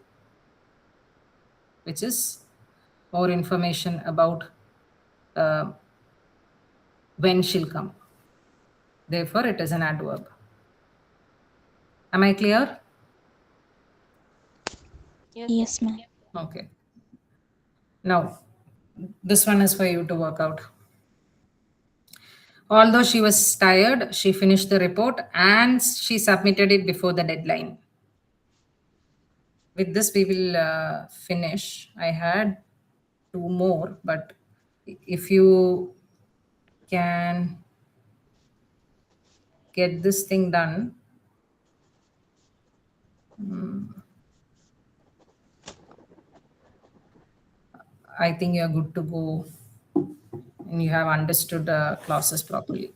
which is more information about uh, when she'll come. Therefore, it is an adverb. Am I clear? Yes, ma'am. Okay. Now, this one is for you to work out. Although she was tired, she finished the report and she submitted it before the deadline. With this, we will finish. I had two more, but if you can get this thing done, I think you're good to go. and you have understood clauses properly.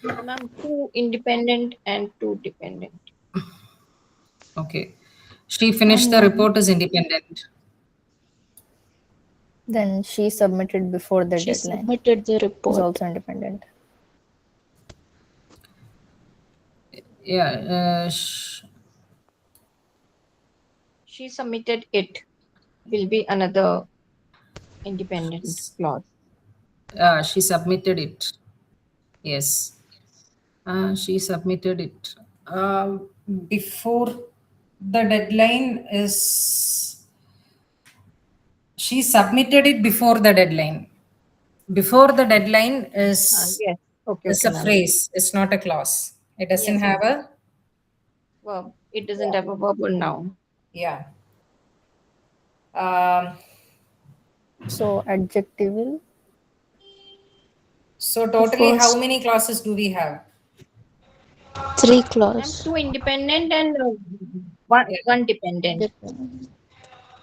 Ma'am, two independent and two dependent. Okay. She finished the report as independent. Then she submitted before the She deadline. submitted the Is report. also independent. Yeah. She submitted it. Will be another independent clause. She submitted it. Yes. She submitted it. Before the deadline is. She submitted it before the deadline. Before the deadline Yes. Okay. is Okay, a ma'am. phrase. It's not a clause. It doesn't Yes, have a. verb. It doesn't have a verbal noun. Yeah. Um, So adjectival. so totally, how First many clauses do we have? 3 Ma'am, clause. two independent and Yeah. one dependent. Depend-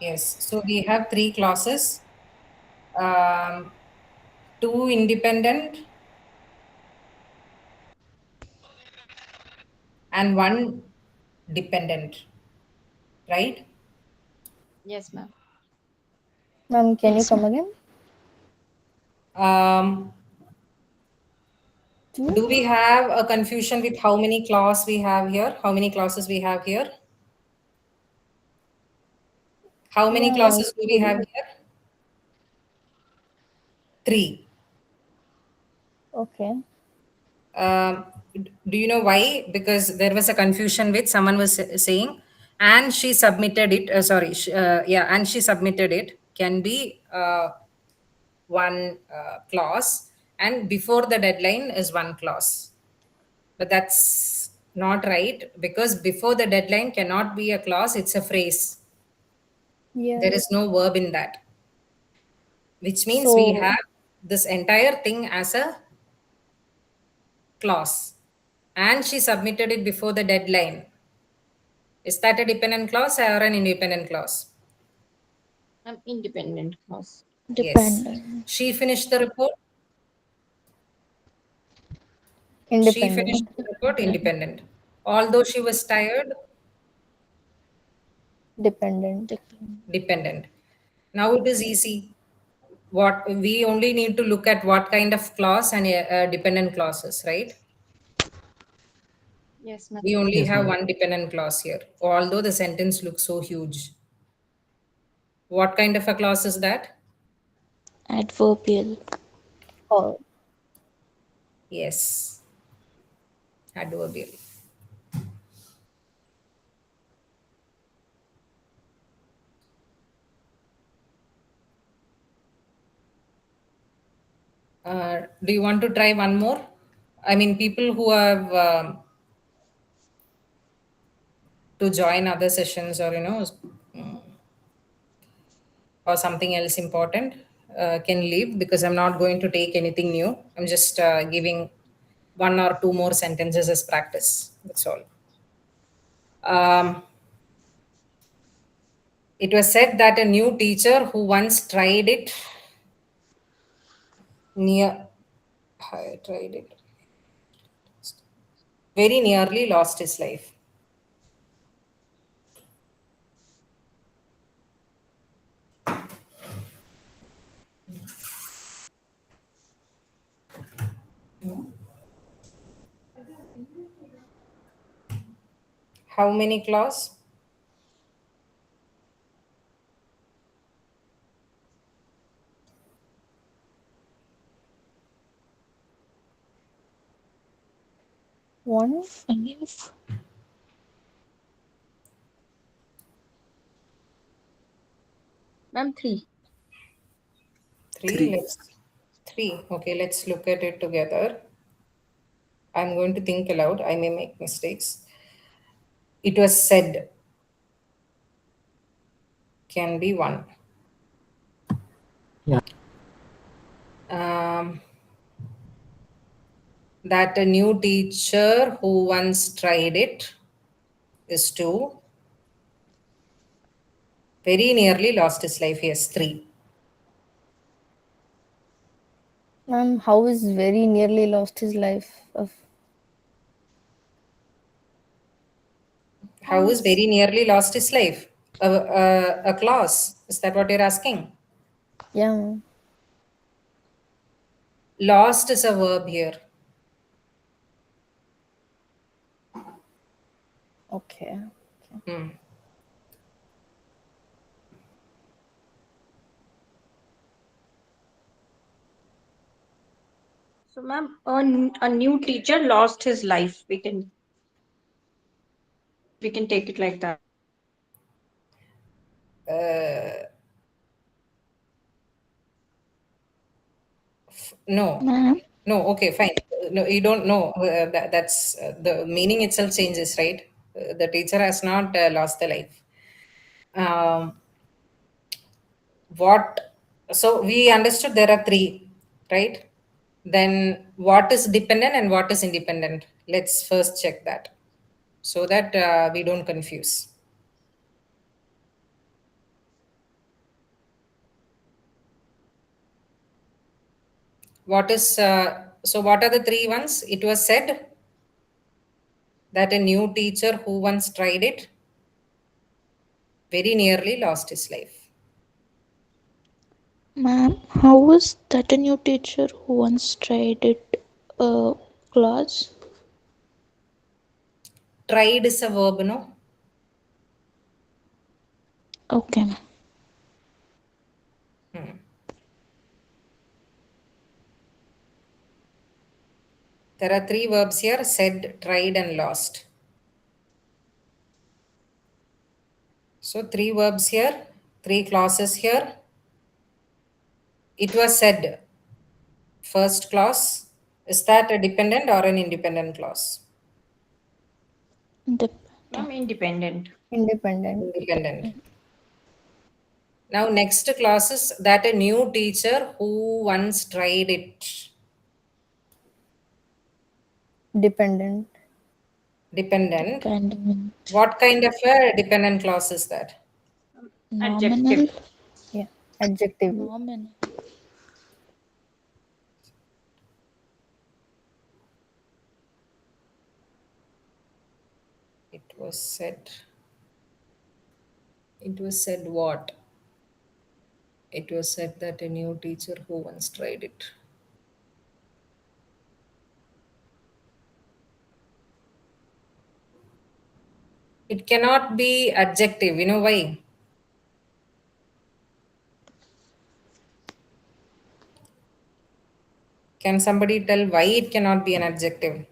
Yes. So we have 3 clauses. Um, 2 independent and 1 dependent, right? Yes, ma'am. Ma'am, can you Yes, come ma'am. again? Do we have a confusion with how many clauses we have here? How many clauses we have here? How many Yeah, clauses do we have here? 3. okay. Um, do you know why? Because there was a confusion with someone was saying, and she submitted it. Yeah, and she submitted it can be one clause, and before the deadline is one clause. But that's not right because before the deadline cannot be a clause, it's a phrase. Yeah. There is no verb in that, which means we So have this entire thing as a clause. And she submitted it before the deadline. Is that a dependent clause or an independent clause? Independent clause. Yes. Dependent. She finished the report. She finished independent. the report independent. Although she was tired, Dependent. Depend- dependent. Now it is easy. What we only need to look at what kind of clause and dependent clauses, right? Yes, ma'am. We only Yes, have ma'am. one dependent clause here, although the sentence looks so huge. What kind of a clause is that? Adverbial. Oh, Yes, adverbial. Do you want to try one more? I mean, people who have to join other sessions or, or something else important can leave because I'm not going to take anything new. I'm just giving 1 or 2 more sentences as practice. That's all. Um, it was said that a new teacher who once tried it near, I tried it, very nearly lost his life. How many clause? one. 5. Ma'am, 3. 3. 3. Let's 3. Okay, let's look at it together. I'm going to think aloud. I may make mistakes. It was said can be 1. Yeah. That a new teacher who once tried it is 2. Very nearly lost his life. Yes, 3. Ma'am, how is very nearly lost his life of How is very nearly lost his life? A clause. Is that what you're asking? yeah, ma'am. Lost is a verb here. Okay. Hmm. So, ma'am, a new teacher lost his life. We can take it like that. No. Ma'am, No, okay, fine. No, you don't know. That's the meaning itself changes, right? The teacher has not lost the life. Um, what? So we understood there are three, right? Then what is dependent and what is independent? Let's first check that so that we don't confuse. What is so? What are the three ones? It was said that a new teacher who once tried it very nearly lost his life. ma'am, how was that a new teacher who once tried it class? Tried is a verb, no? Okay, ma'am. There are three verbs here: said, tried, and lost. So, three verbs here, three clauses here. It was said, first clause. Is that a dependent or an independent clause? Ma'am, independent. Independent. Independent. Now, next clause is that a new teacher who once tried it. Dependent. Dependent. Dependent. What kind of a dependent clause is that? Nominal. Adjective. Yeah. Adjective. Nominal. It was said. It was said what? It was said that a new teacher who once tried it. It cannot be adjective. You know why? Can somebody tell why it cannot be an adjective?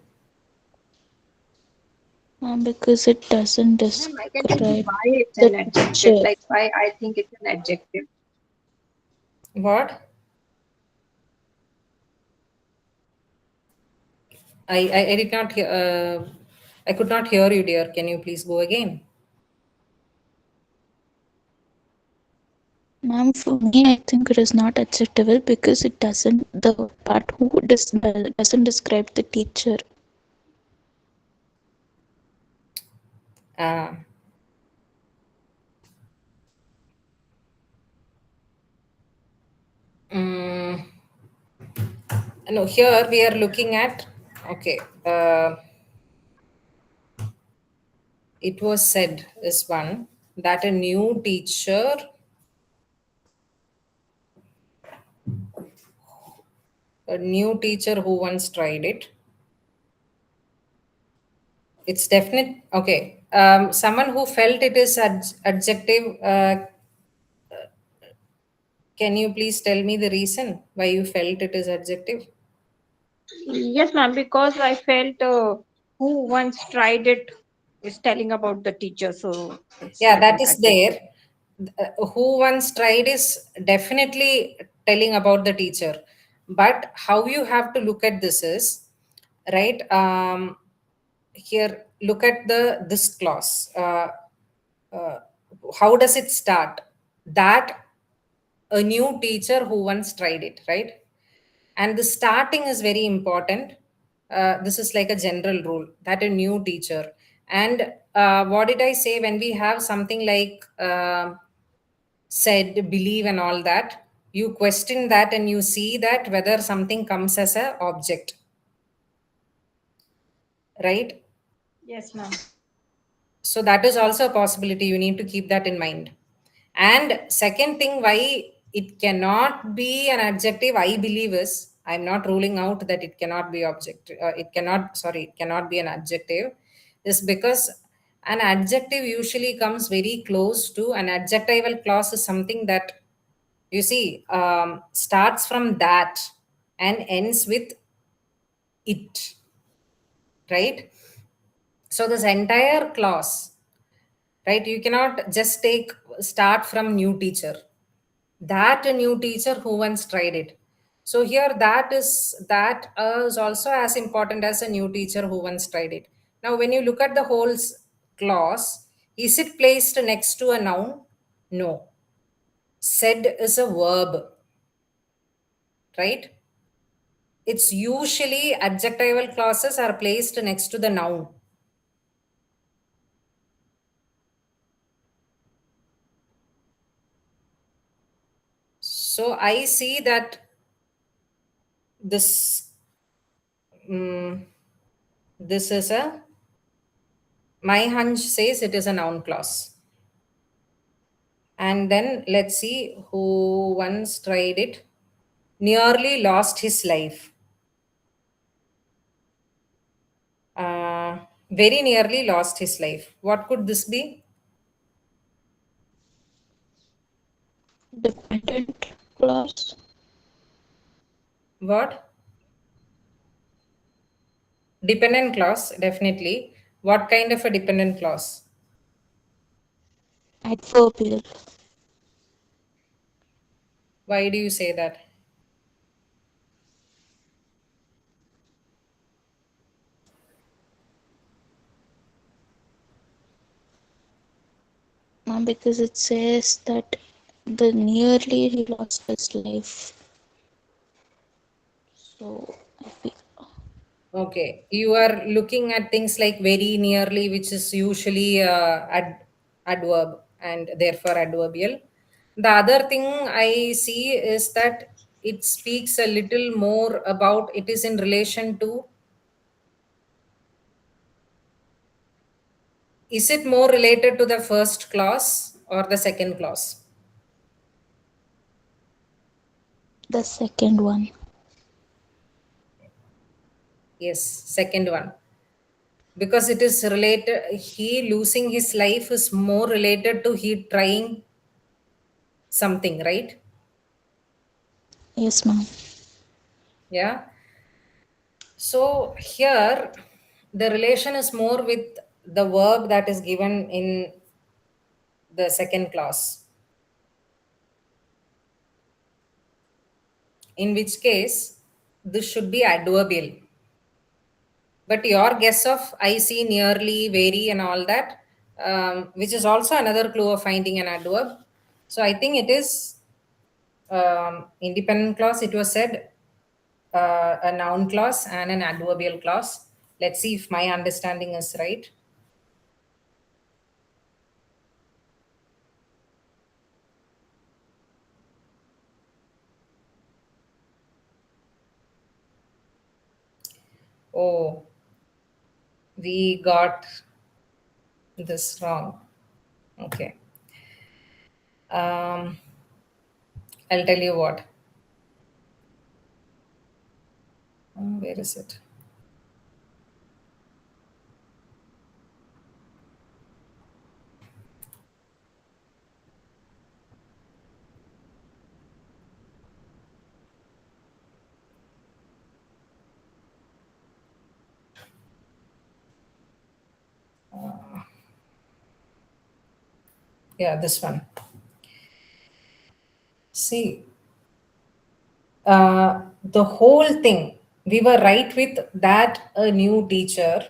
Because it doesn't Ma'am, I can tell you describe why it's the an adjective. teacher. Like why I think it's an adjective. What? I did not hear. I could not hear you, dear. Can you please go again? Ma'am, for me, I think it is not acceptable because it doesn't, the part who doesn't describe the teacher. Uh, mm, no, here we are looking at. Okay. It was said is one that a new teacher. A new teacher who once tried it. It's definite. Okay. Someone who felt it is adjective. Can you please tell me the reason why you felt it is adjective? Yes, ma'am, because I felt who once tried it is telling about the teacher, so it's Yeah, like that an is there. adjective. Who once tried is definitely telling about the teacher. But how you have to look at this is, right? Here, look at the this clause. Uh, how does it start? That a new teacher who once tried it, right? And the starting is very important. This is like a general rule that a new teacher. And what did I say when we have something like said, believe, and all that? You question that and you see that whether something comes as a object. Right? Yes, ma'am. So that is also a possibility. You need to keep that in mind. And second thing, why it cannot be an adjective, I believe is, I'm not ruling out that it cannot be it cannot be an adjective, is because an adjective usually comes very close to an adjectival clause is something that, you see, starts from that and ends with it, right? So this entire clause, right, you cannot just start from new teacher, that new teacher who once tried it. So here that is also as important as a new teacher who once tried it. Now when you look at the whole clause, is it placed next to a noun? No. Said is a verb, right? It's usually adjectival clauses are placed next to the noun. So I see that this this is a, my hunch says it is a noun clause. And then let's see who once tried it, nearly lost his life. Very nearly lost his life. What could this be? Dependent clause. What? Dependent clause, definitely. What kind of a dependent clause? Adverbial. Why do you say that? Because it says that the nearly he lost his life. So I feel Okay, you are looking at things like very nearly, which is usually adverb and therefore adverbial. The other thing I see is that it speaks a little more about, it is in relation to, is it more related to the first clause or the second clause? the second one. Yes, second one. Because it is related, he losing his life is more related to he trying something, right? Yes, ma'am. Yeah. So here the relation is more with the verb that is given in the second clause. In which case this should be adverbial. But your guess of I see, nearly, very, and all that, which is also another clue of finding an adverb. So I think it is independent clause. It was said a noun clause and an adverbial clause. Let's see if my understanding is right. Oh, we got this wrong. Okay. I'll tell you what. Where is it? Yeah, this one. See, the whole thing, we were right with that a new teacher.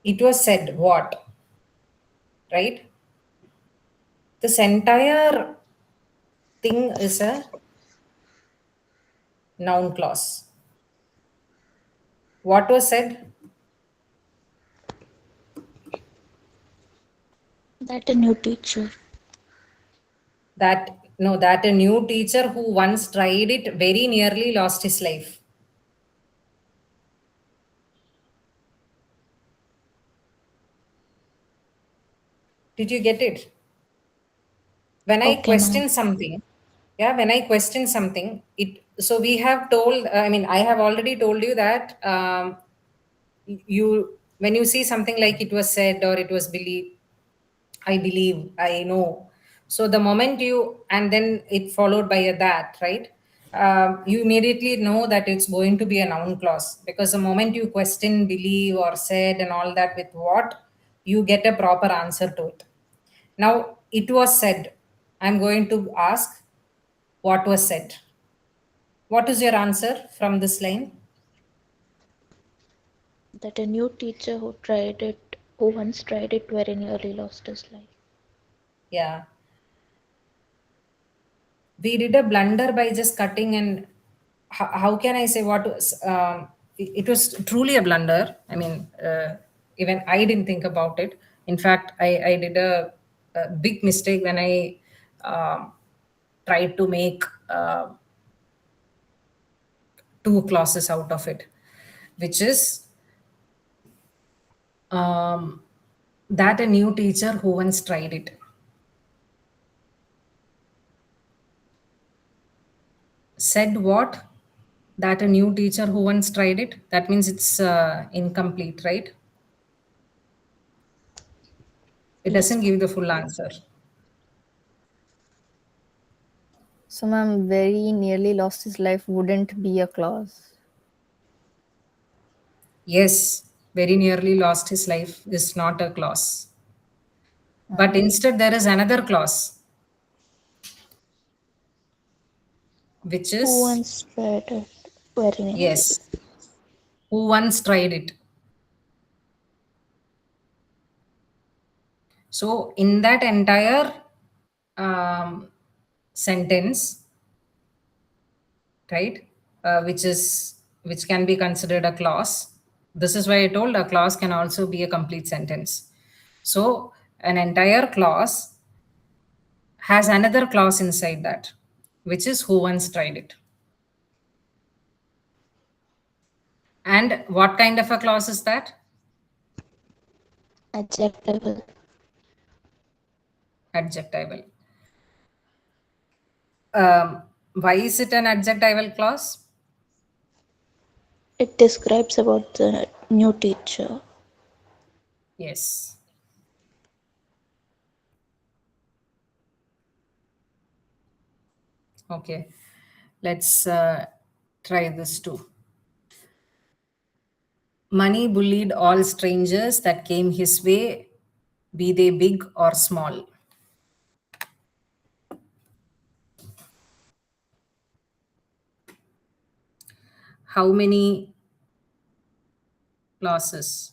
It was said what? Right? This entire thing is a noun clause. What was said? That a new teacher. That No, that a new teacher who once tried it very nearly lost his life. Did you get it? When I Okay, ma'am. question something, yeah, when I question something, so we have told, I mean, I have already told you that you, when you see something like it was said or it was believed, I believe, I know. So the moment you, and then it followed by a that, right? You immediately know that it's going to be a noun clause, because the moment you question, believe, or said, and all that with what, you get a proper answer to it. Now, it was said. I'm going to ask what was said. What is your answer from this line? That a new teacher who once tried it very nearly lost his life. Yeah. We did a blunder by just cutting, and how can I say what was, it was truly a blunder. I mean, even I didn't think about it. In fact, I did a big mistake when I tried to make two clauses out of it, which is that a new teacher who once tried it. Said what? That a new teacher who once tried it. That means it's incomplete, right? It Yes, doesn't ma'am. give the full answer. So, ma'am, very nearly lost his life wouldn't be a clause. Yes, very nearly lost his life is not a clause. But instead, there is another clause, which Who is, once tried it very nearly? yes, who once tried it. So, in that entire sentence, right, which can be considered a clause. This is why I told a clause can also be a complete sentence. So, an entire clause has another clause inside that, which is who once tried it. And what kind of a clause is that? Adjectival. Adjectival. Why is it an adjectival clause? It describes about the new teacher. Yes. Okay. Let's try this too. Money bullied all strangers that came his way, be they big or small. How many clauses?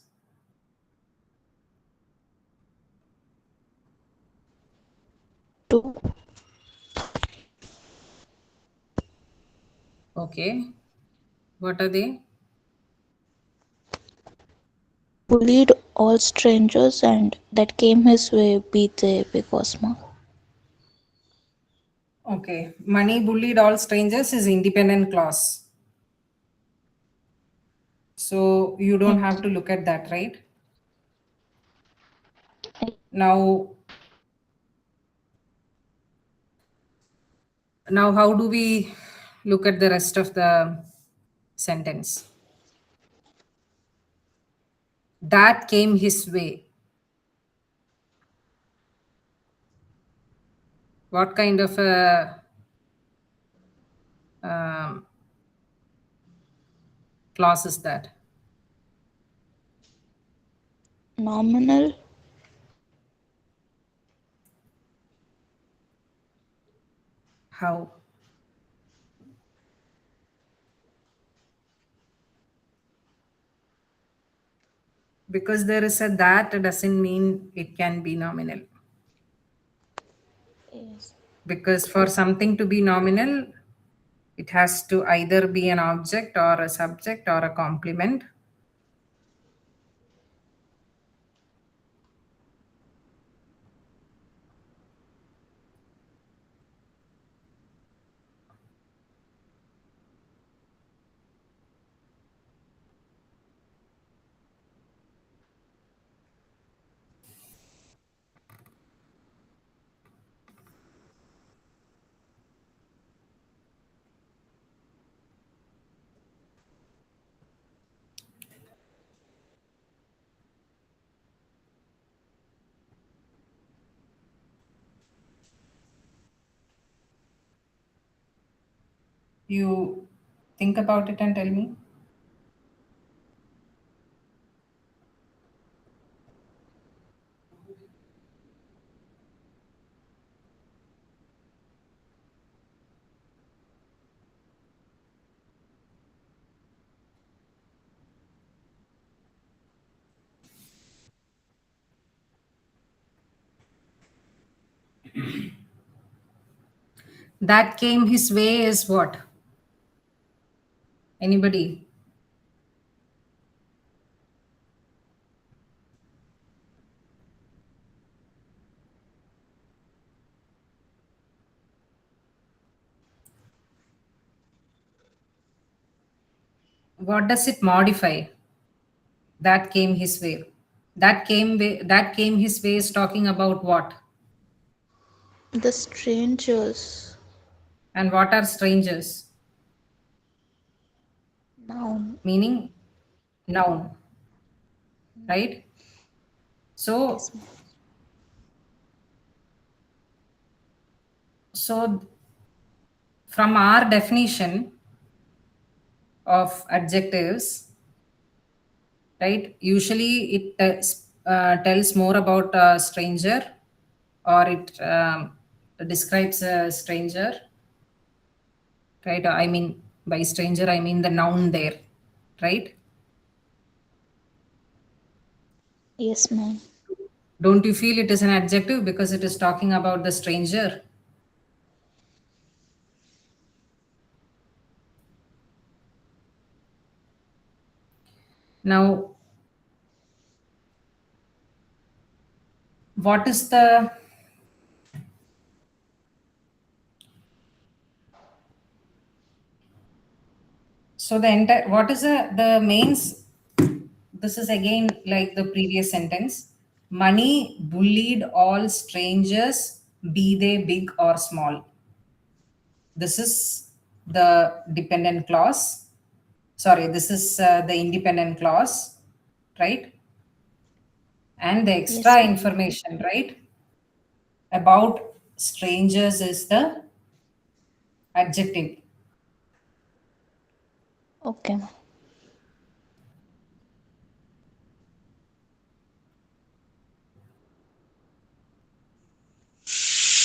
Two. Okay. What are they? Bullied all strangers and that came his way, be they big or small. Okay. Money bullied all strangers is independent clause. So you don't Yes. have to look at that, right? Now how do we look at the rest of the sentence? That came his way. What kind of a um, clause is that? Nominal. How? Because there is a that doesn't mean it can be nominal. Yes. Because for something to be nominal, it has to either be an object or a subject or a complement. You think about it and tell me. That came his way is what? Anybody? What does it modify? That came his way. That came his way is talking about what? The strangers. And what are strangers? Noun. Meaning noun, right? So Yes, ma'am. so from our definition of adjectives, right? Usually it tells more about a stranger, or it describes a stranger, right? I mean, by stranger, I mean the noun there, right? Yes, ma'am. Don't you feel it is an adjective because it is talking about the stranger? Now, what is the so the entire what is the mains? This is again like the previous sentence. Money bullied all strangers, be they big or small. This is the dependent clause. Sorry, this is the independent clause, right? And the Yes, extra ma'am. information, right, about strangers is the adjective. Okay, ma'am.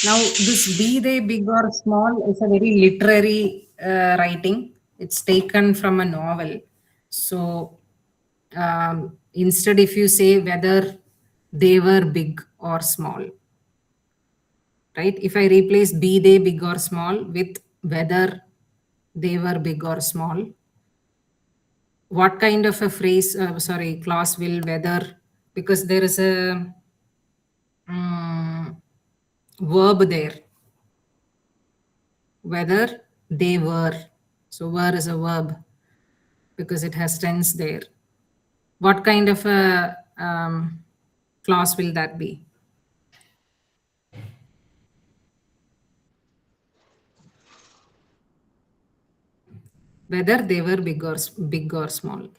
Now, this be they big or small is a very literary writing. It's taken from a novel. So instead, if you say whether they were big or small, right? If I replace be they big or small with whether they were big or small, what kind of a phrase, sorry, clause will whether, because there is a verb there, whether they were. So were is a verb because it has tense there. What kind of a clause will that be? Whether they were big or small.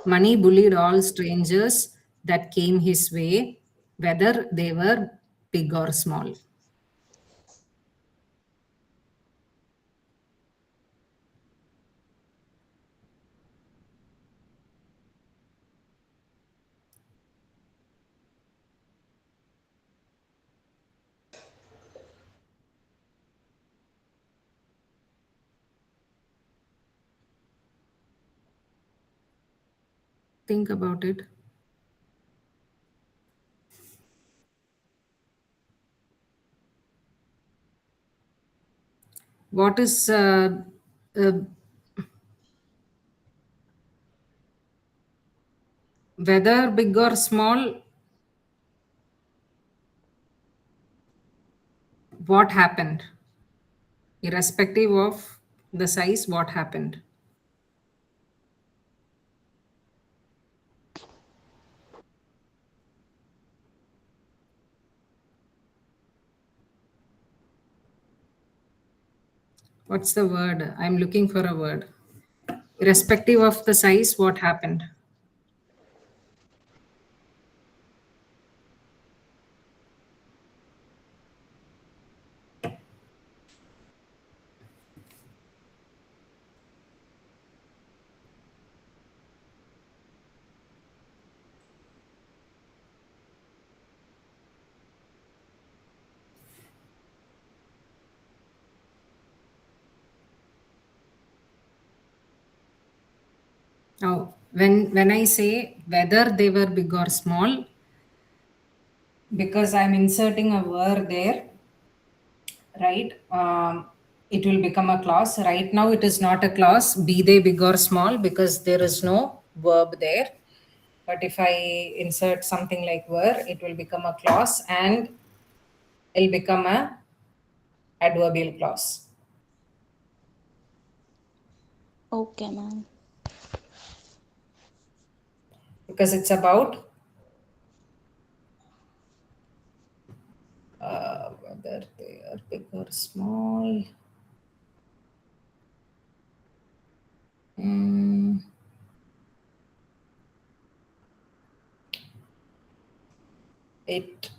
Money bullied all strangers that came his way, whether they were big or small. Think about it. What is uh, whether big or small? What happened? Irrespective of the size, what happened? What's the word? I'm looking for a word. Irrespective of the size, what happened? Now, when I say whether they were big or small, because I'm inserting a were there, right? It will become a clause. Right now, it is not a clause, be they big or small, because there is no verb there. But if I insert something like were, it will become a clause and it'll become a adverbial clause. Okay, ma'am. Because it's about whether they are big or small. It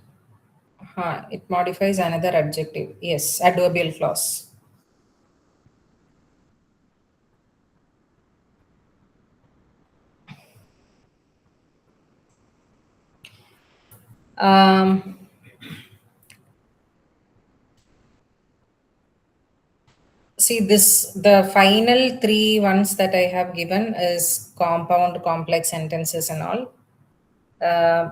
it modifies another adjective. Yes, adverbial clause. See this, the final three ones that I have given is compound, complex sentences and all.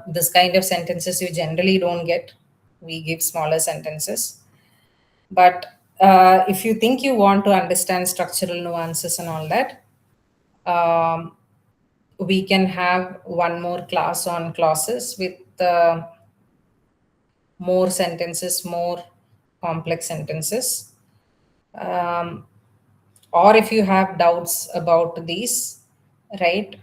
This kind of sentences you generally don't get. We give smaller sentences. But if you think you want to understand structural nuances and all that, we can have one more class on clauses with more sentences, more complex sentences. Or if you have doubts about these, right,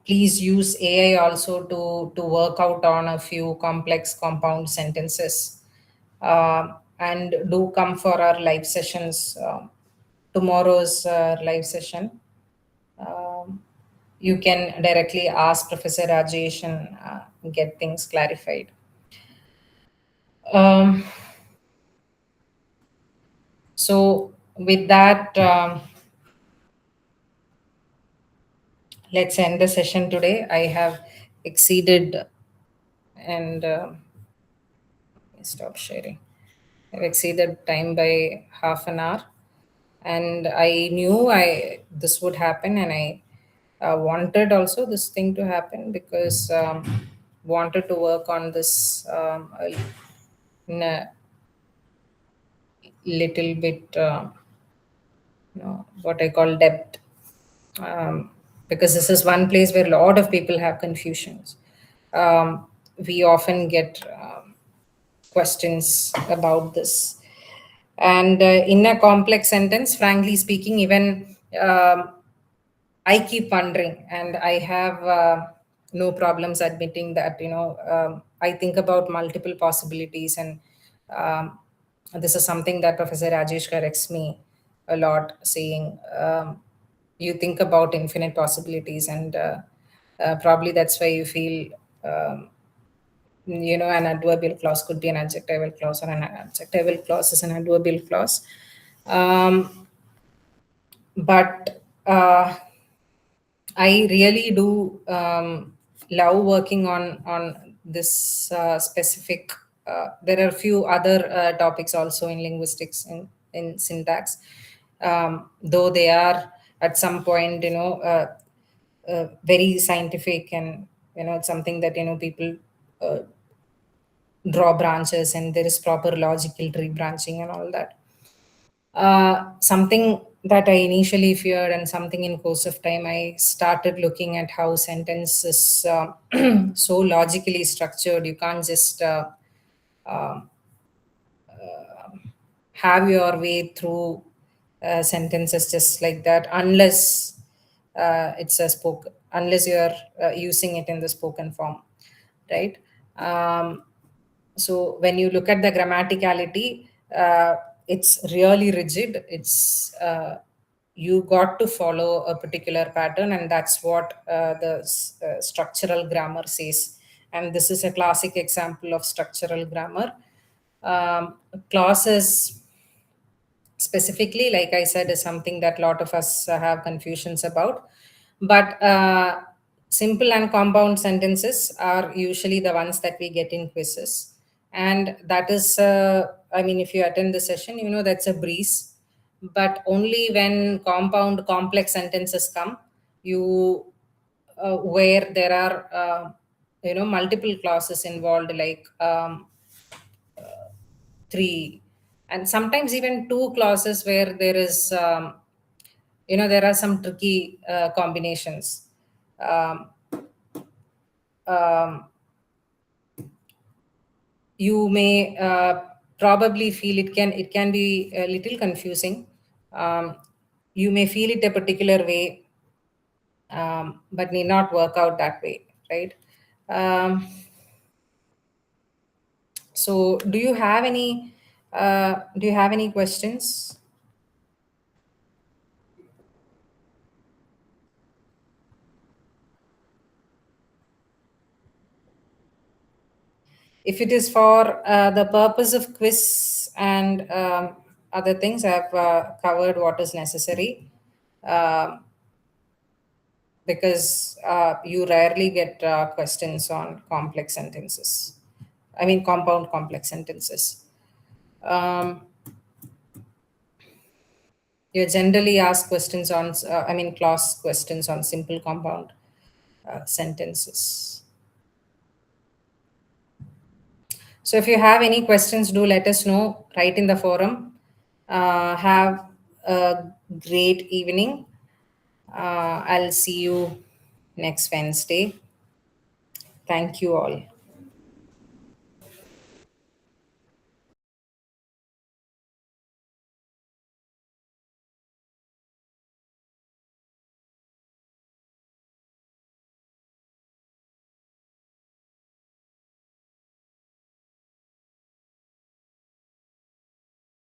please use AI also to work out on a few complex compound sentences. And do come for our live sessions. Tomorrow's live session. You can directly ask Professor Rajesh and get things clarified. So with that, let's end the session today. I have exceeded and stop sharing. I've exceeded time by half an hour, and I knew this would happen, and I wanted also this thing to happen because wanted to work on this in a little bit, what I call depth, because this is one place where a lot of people have confusions. We often get questions about this. And in a complex sentence, frankly speaking, even I keep wondering, and I have no problems admitting that, I think about multiple possibilities. And this is something that Professor Rajesh corrects me a lot, saying, you think about infinite possibilities, and probably that's why you feel an adverbial clause could be an adjectival clause, or an adjectival clause is an adverbial clause. But I really do love working on this specific. There are a few other topics also in linguistics, in syntax, though they are at some point, very scientific, and it's something that people draw branches, and there is proper logical tree branching and all that. Something that I initially feared, and something in course of time I started looking at how sentence is so logically structured. You can't just have your way through sentences just like that, unless it's a spoken, unless you're using it in the spoken form, right? So when you look at the grammaticality, it's really rigid. It's you got to follow a particular pattern, and that's what the structural grammar says. And this is a classic example of structural grammar. Clauses specifically, like I said, is something that a lot of us have confusions about. But simple and compound sentences are usually the ones that we get in quizzes. And that is, I mean, if you attend the session, that's a breeze. but only when compound complex sentences come, you where there are multiple clauses involved, like three, and sometimes even two clauses, where there is there are some tricky combinations. um, um, you may probably feel it can be a little confusing. You may feel it a particular way, but may not work out that way, right? So do you have any questions? If it is for the purpose of quiz and other things, I've covered what is necessary, because you rarely get questions on complex sentences. I mean, compound complex sentences. You generally ask questions on, clause questions on simple compound sentences. So if you have any questions, do let us know. Write in the forum. Have a great evening. I'll see you next Wednesday. Thank you all.